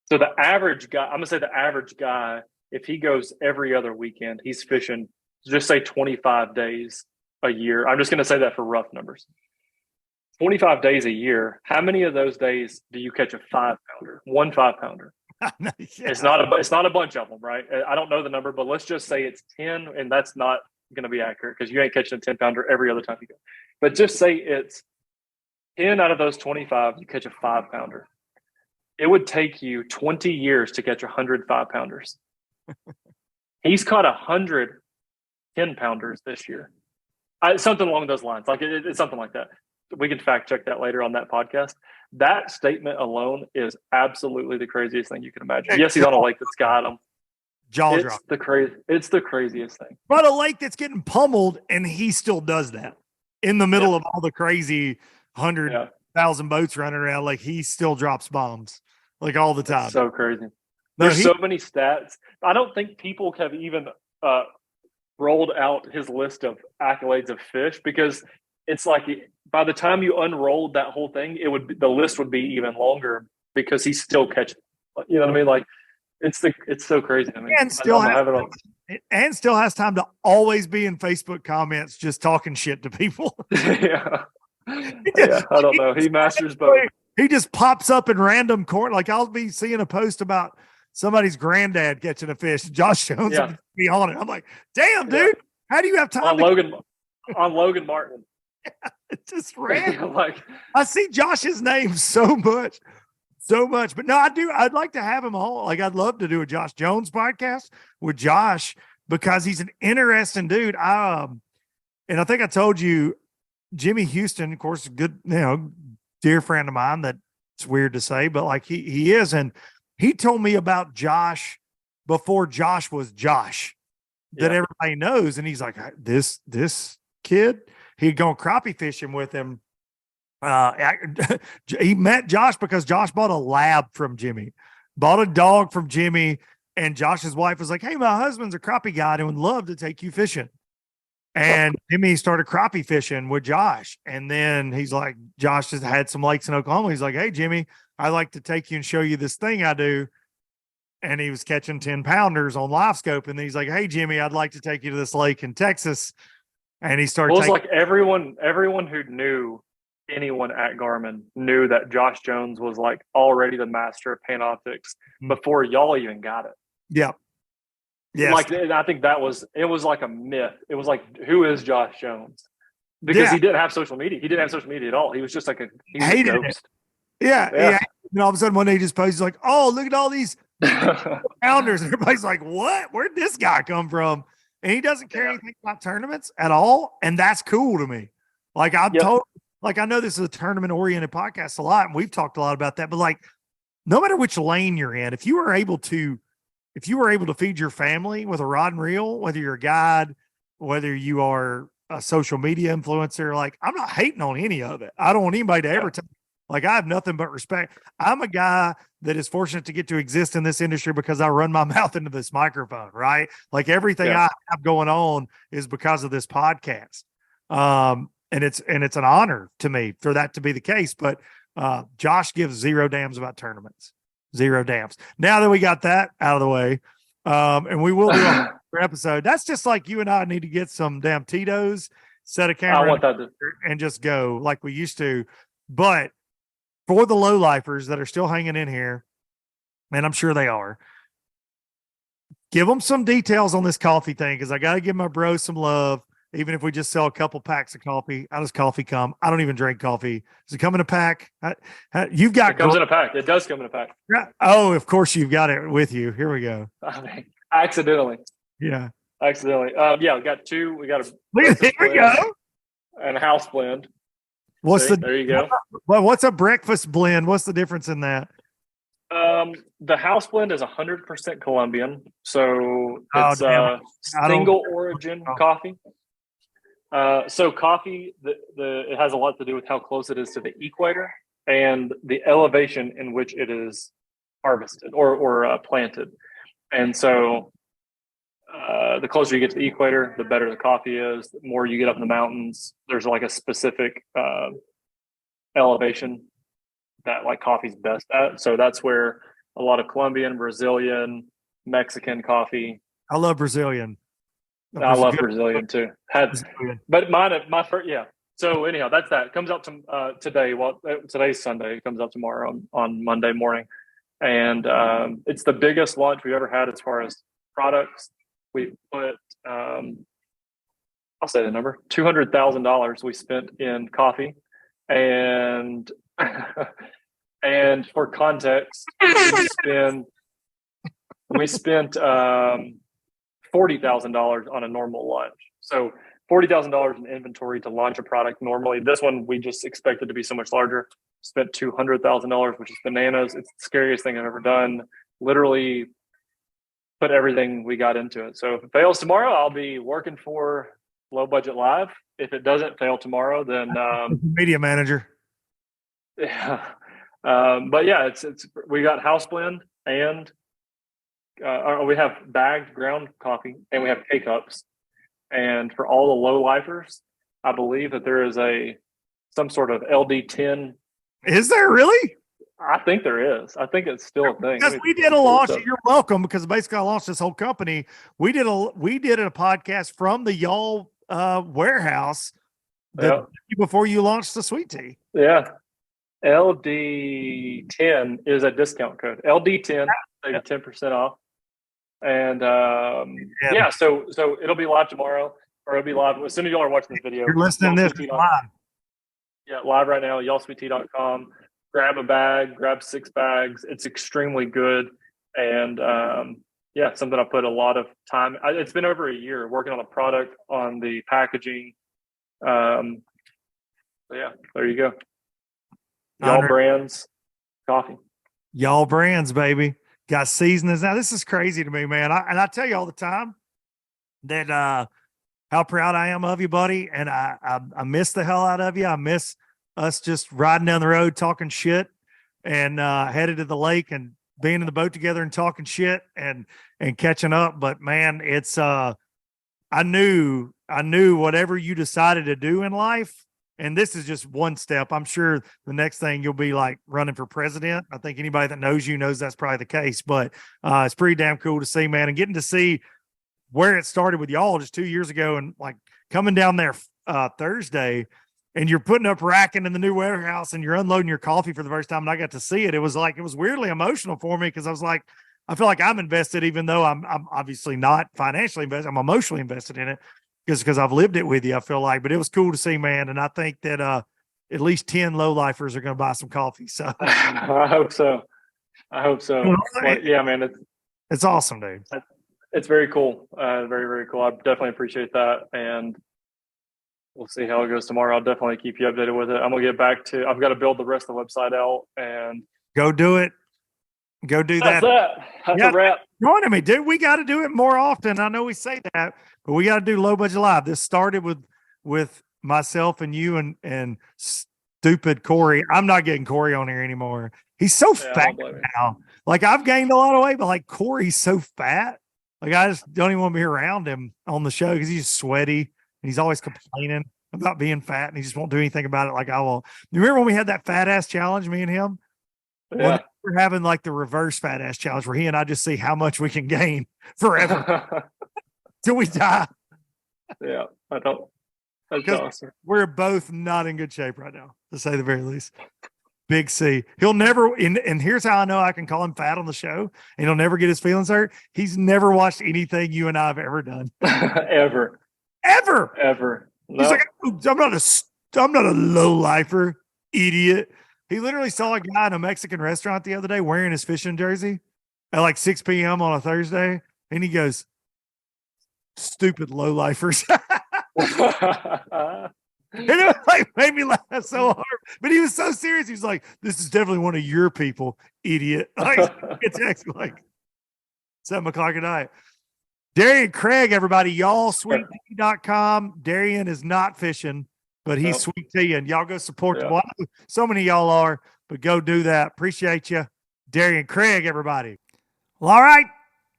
so the average guy. I'm going to say the average guy, if he goes every other weekend, he's fishing. Just say 25 days a year. I'm just going to say that for rough numbers. 25 days a year. How many of those days do you catch a 5-pounder? 1 5-pounder. Yeah. It's not a bunch of them, right? I don't know the number, but let's just say it's 10, and that's not going to be accurate because you ain't catching a 10-pounder every other time you go. But just say it's 10 out of those 25, you catch a 5-pounder. It would take you 20 years to catch 100 5-pounders. He's caught 100 10-pounders this year. Something along those lines. Like it's something like that. We can fact check that later on that podcast. That statement alone is absolutely the craziest thing you can imagine. Yes, he's on a lake that's got him. Jaw It's drop. it's the craziest thing. But a lake that's getting pummeled, and he still does that in the middle of all the crazy 100,000 boats running around. Like he still drops bombs like all the time. It's so crazy. No, There's so many stats. I don't think people have even rolled out his list of accolades of fish because it's like by the time you unrolled that whole thing, the list would be even longer because he's still catching. You know what I mean? Like it's so crazy. I mean, and still has time to always be in Facebook comments just talking shit to people. Yeah. I don't know. He masters both. He just pops up in random corner. Like I'll be seeing a post about somebody's granddad catching a fish. Josh Jones will be on it. I'm like, damn, dude, how do you have time on Logan Martin? It's just random. Like I see Josh's name so much. But no, I'd like to have him on. Like I'd love to do a Josh Jones podcast with Josh because he's an interesting dude. And I think I told you, Jimmy Houston, of course, a good, dear friend of mine. That it's weird to say, but like he is, and he told me about Josh before Josh was Josh that everybody knows, and he's like, this kid. He'd gone crappie fishing with him. He met Josh because Josh bought a lab from Jimmy, bought a dog from Jimmy, and Josh's wife was like, "Hey, my husband's a crappie guide and would love to take you fishing." And Jimmy started crappie fishing with Josh. And then he's like, Josh has had some lakes in Oklahoma. He's like, "Hey, Jimmy, I'd like to take you and show you this thing I do." And he was catching 10-pounders on live scope. And he's like, "Hey, Jimmy, I'd like to take you to this lake in Texas." And he started. Well, it's like everyone who knew anyone at Garmin knew that Josh Jones was like already the master of panoptics before y'all even got it. Yeah. Yes. Like, I think it was like a myth. It was like, who is Josh Jones? Because he didn't have social media. He didn't have social media at all. He was just like a ghost. Yeah. And all of a sudden one day he just posts like, "Oh, look at all these pounders." And everybody's like, "What? Where'd this guy come from?" And he doesn't care anything about tournaments at all. And that's cool to me. Like I'm told, like I know this is a tournament oriented podcast a lot, and we've talked a lot about that, but like no matter which lane you're in, if you were able to feed your family with a rod and reel, whether you're a guide, whether you are a social media influencer, like I'm not hating on any of it. I don't want anybody to ever tell me. Like I have nothing but respect. I'm a guy that is fortunate to get to exist in this industry because I run my mouth into this microphone, right? Like everything I have going on is because of this podcast. And it's an honor to me for that to be the case. But Josh gives zero damns about tournaments. zero damps. Now that we got that out of the way, and we will do a episode. That's just like you and I need to get some damn Tito's, set a camera I want that and just go like we used to. But for the low lifers that are still hanging in here, and I'm sure they are, give them some details on this coffee thing, because I got to give my bro some love. Even if we just sell a couple packs of coffee, how does coffee come? I don't even drink coffee. Does it come in a pack? You've got it comes in a pack. It does come in a pack. Oh, of course you've got it with you. Here we go. Accidentally. Yeah. Accidentally. Yeah, we got two. We got a There we go. And a house blend. What's See, the there you go. Well, what's a breakfast blend? What's the difference in that? The house blend is 100% Colombian, so it's single origin coffee. So coffee, it has a lot to do with how close it is to the equator and the elevation in which it is harvested or planted. And so the closer you get to the equator, the better the coffee is. The more you get up in the mountains, there's like a specific elevation that like coffee's best at. So that's where a lot of Colombian, Brazilian, Mexican coffee. I love Brazilian. I love Brazilian too. But my first, yeah. So anyhow, that's that. It comes out to today. Well, today's Sunday. It comes out tomorrow on Monday morning, and it's the biggest launch we've ever had as far as products. We put, I'll say the number, $200,000 we spent in coffee, and and for context, we spent $40,000 on a normal launch. So $40,000 in inventory to launch a product normally. This one we just expected to be so much larger. Spent $200,000, which is bananas. It's the scariest thing I've ever done. Literally put everything we got into it. So if it fails tomorrow, I'll be working for Low Budget Live. If it doesn't fail tomorrow, then media manager. Yeah. But yeah, it's we got house blend and we have bagged ground coffee and we have K-cups. And for all the low lifers, I believe that there is some sort of LD10. Is there really? I think there is. I think it's still a thing. Because we did a launch. You're welcome. Because basically, I launched this whole company. We did a podcast from the y'all warehouse before you launched the sweet tea. Yeah, LD10 is a discount code. LD10, 10% off. And so it'll be live tomorrow, or it'll be live as soon as y'all are watching this video. You're listening to this live. Yeah, live right now, y'allsweettea.com. Grab a bag, grab 6 bags. It's extremely good. And something I put a lot of time. It's been over a year working on the product, on the packaging. There you go. Y'all brands coffee. Y'all brands, baby. Got seasonings. Now, this is crazy to me, man. I tell you all the time that how proud I am of you, buddy. And I miss the hell out of you. I miss us just riding down the road, talking shit, and headed to the lake and being in the boat together and talking shit and catching up. But man, it's I knew whatever you decided to do in life, and this is just one step. I'm sure the next thing you'll be like running for president. I think anybody that knows you knows that's probably the case, but it's pretty damn cool to see, man, and getting to see where it started with y'all just 2 years ago, and like coming down there Thursday, and you're putting up racking in the new warehouse and you're unloading your coffee for the first time. And I got to see it. It was weirdly emotional for me, because I was like, I feel like I'm invested, even though I'm obviously not financially invested. I'm emotionally invested in it because I've lived it with you, I feel like. But it was cool to see, man. And I think that at least 10 low lifers are going to buy some coffee. So I hope so. Well, yeah, man, it's awesome, dude. It's very cool. Very, very cool. I definitely appreciate that. And we'll see how it goes tomorrow. I'll definitely keep you updated with it. I'm going to get back to, I've got to build the rest of the website out and go do it. Go do that. That's a wrap. Join me, dude. We got to do it more often. I know we say that, but we got to do Low Budget Live. This started with myself and you and stupid Corey. I'm not getting Corey on here anymore. He's so fat now. Like, I've gained a lot of weight, but like Corey's so fat. Like, I just don't even want to be around him on the show because he's just sweaty and he's always complaining about being fat and he just won't do anything about it like I will. You remember when we had that fat ass challenge, me and him? Yeah. We're having like the reverse fat ass challenge where he and I just see how much we can gain forever till we die. Yeah. I don't. That's 'Cause awesome. we're both not in good shape right now, to say the very least. Big C. He'll never, and here's how I know I can call him fat on the show and he'll never get his feelings hurt. He's never watched anything you and I have ever done. Ever. Ever. No. He's like, I'm not a low lifer, idiot. He literally saw a guy in a Mexican restaurant the other day wearing his fishing jersey at like 6 p.m. on a Thursday. And he goes, stupid low lifers. And it was like made me laugh so hard. But he was so serious. He's like, this is definitely one of your people, idiot. Like, it's actually like 7 o'clock at night. Darian Craig, everybody, y'all, sweettea.com. Darian is not fishing, but he's sweet tea, and y'all go support the boy. So many of y'all are, but go do that. Appreciate you. Darien Craig, everybody. Well, all right.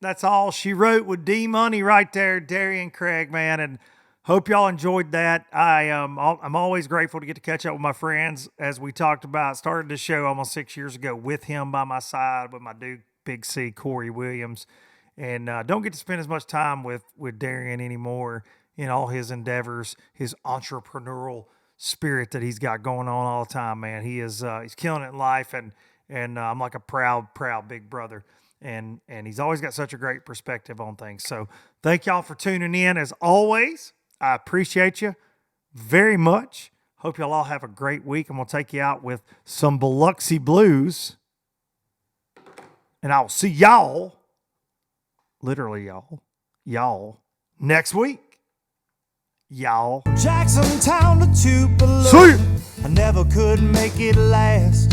That's all she wrote with D Money right there, Darien Craig, man. And hope y'all enjoyed that. I'm always grateful to get to catch up with my friends. As we talked about, started this show almost 6 years ago with him by my side, with my dude, Big C, Corey Williams. And don't get to spend as much time with Darien anymore in all his endeavors, his entrepreneurial spirit that he's got going on all the time, man. He is he's killing it in life, and I'm like a proud big brother. And he's always got such a great perspective on things. So thank y'all for tuning in. As always, I appreciate you very much. Hope y'all all have a great week, and we'll take you out with some Biloxi Blues. And I'll see y'all, literally y'all, next week. Y'all. Jackson Town to Tupelo. See ya. I never could make it last.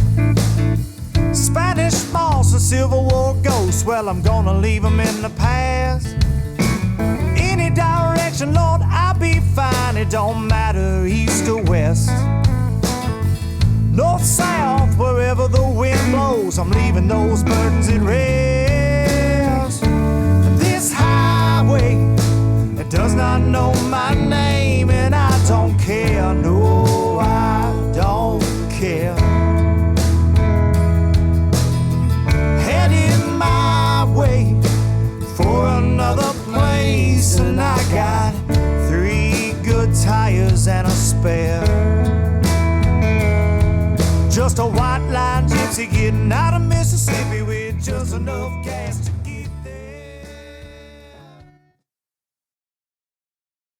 Spanish moss, a Civil War ghost. Well, I'm gonna leave them in the past. Any direction, Lord, I'll be fine. It don't matter east or west. North, south, wherever the wind blows, I'm leaving those burdens at rest. This highway, it does not know my name, and I don't care. No, I don't care. Heading my way for another place, and I got 3 good tires and a spare. Just a white line gypsy getting out of Mississippi with just enough gas to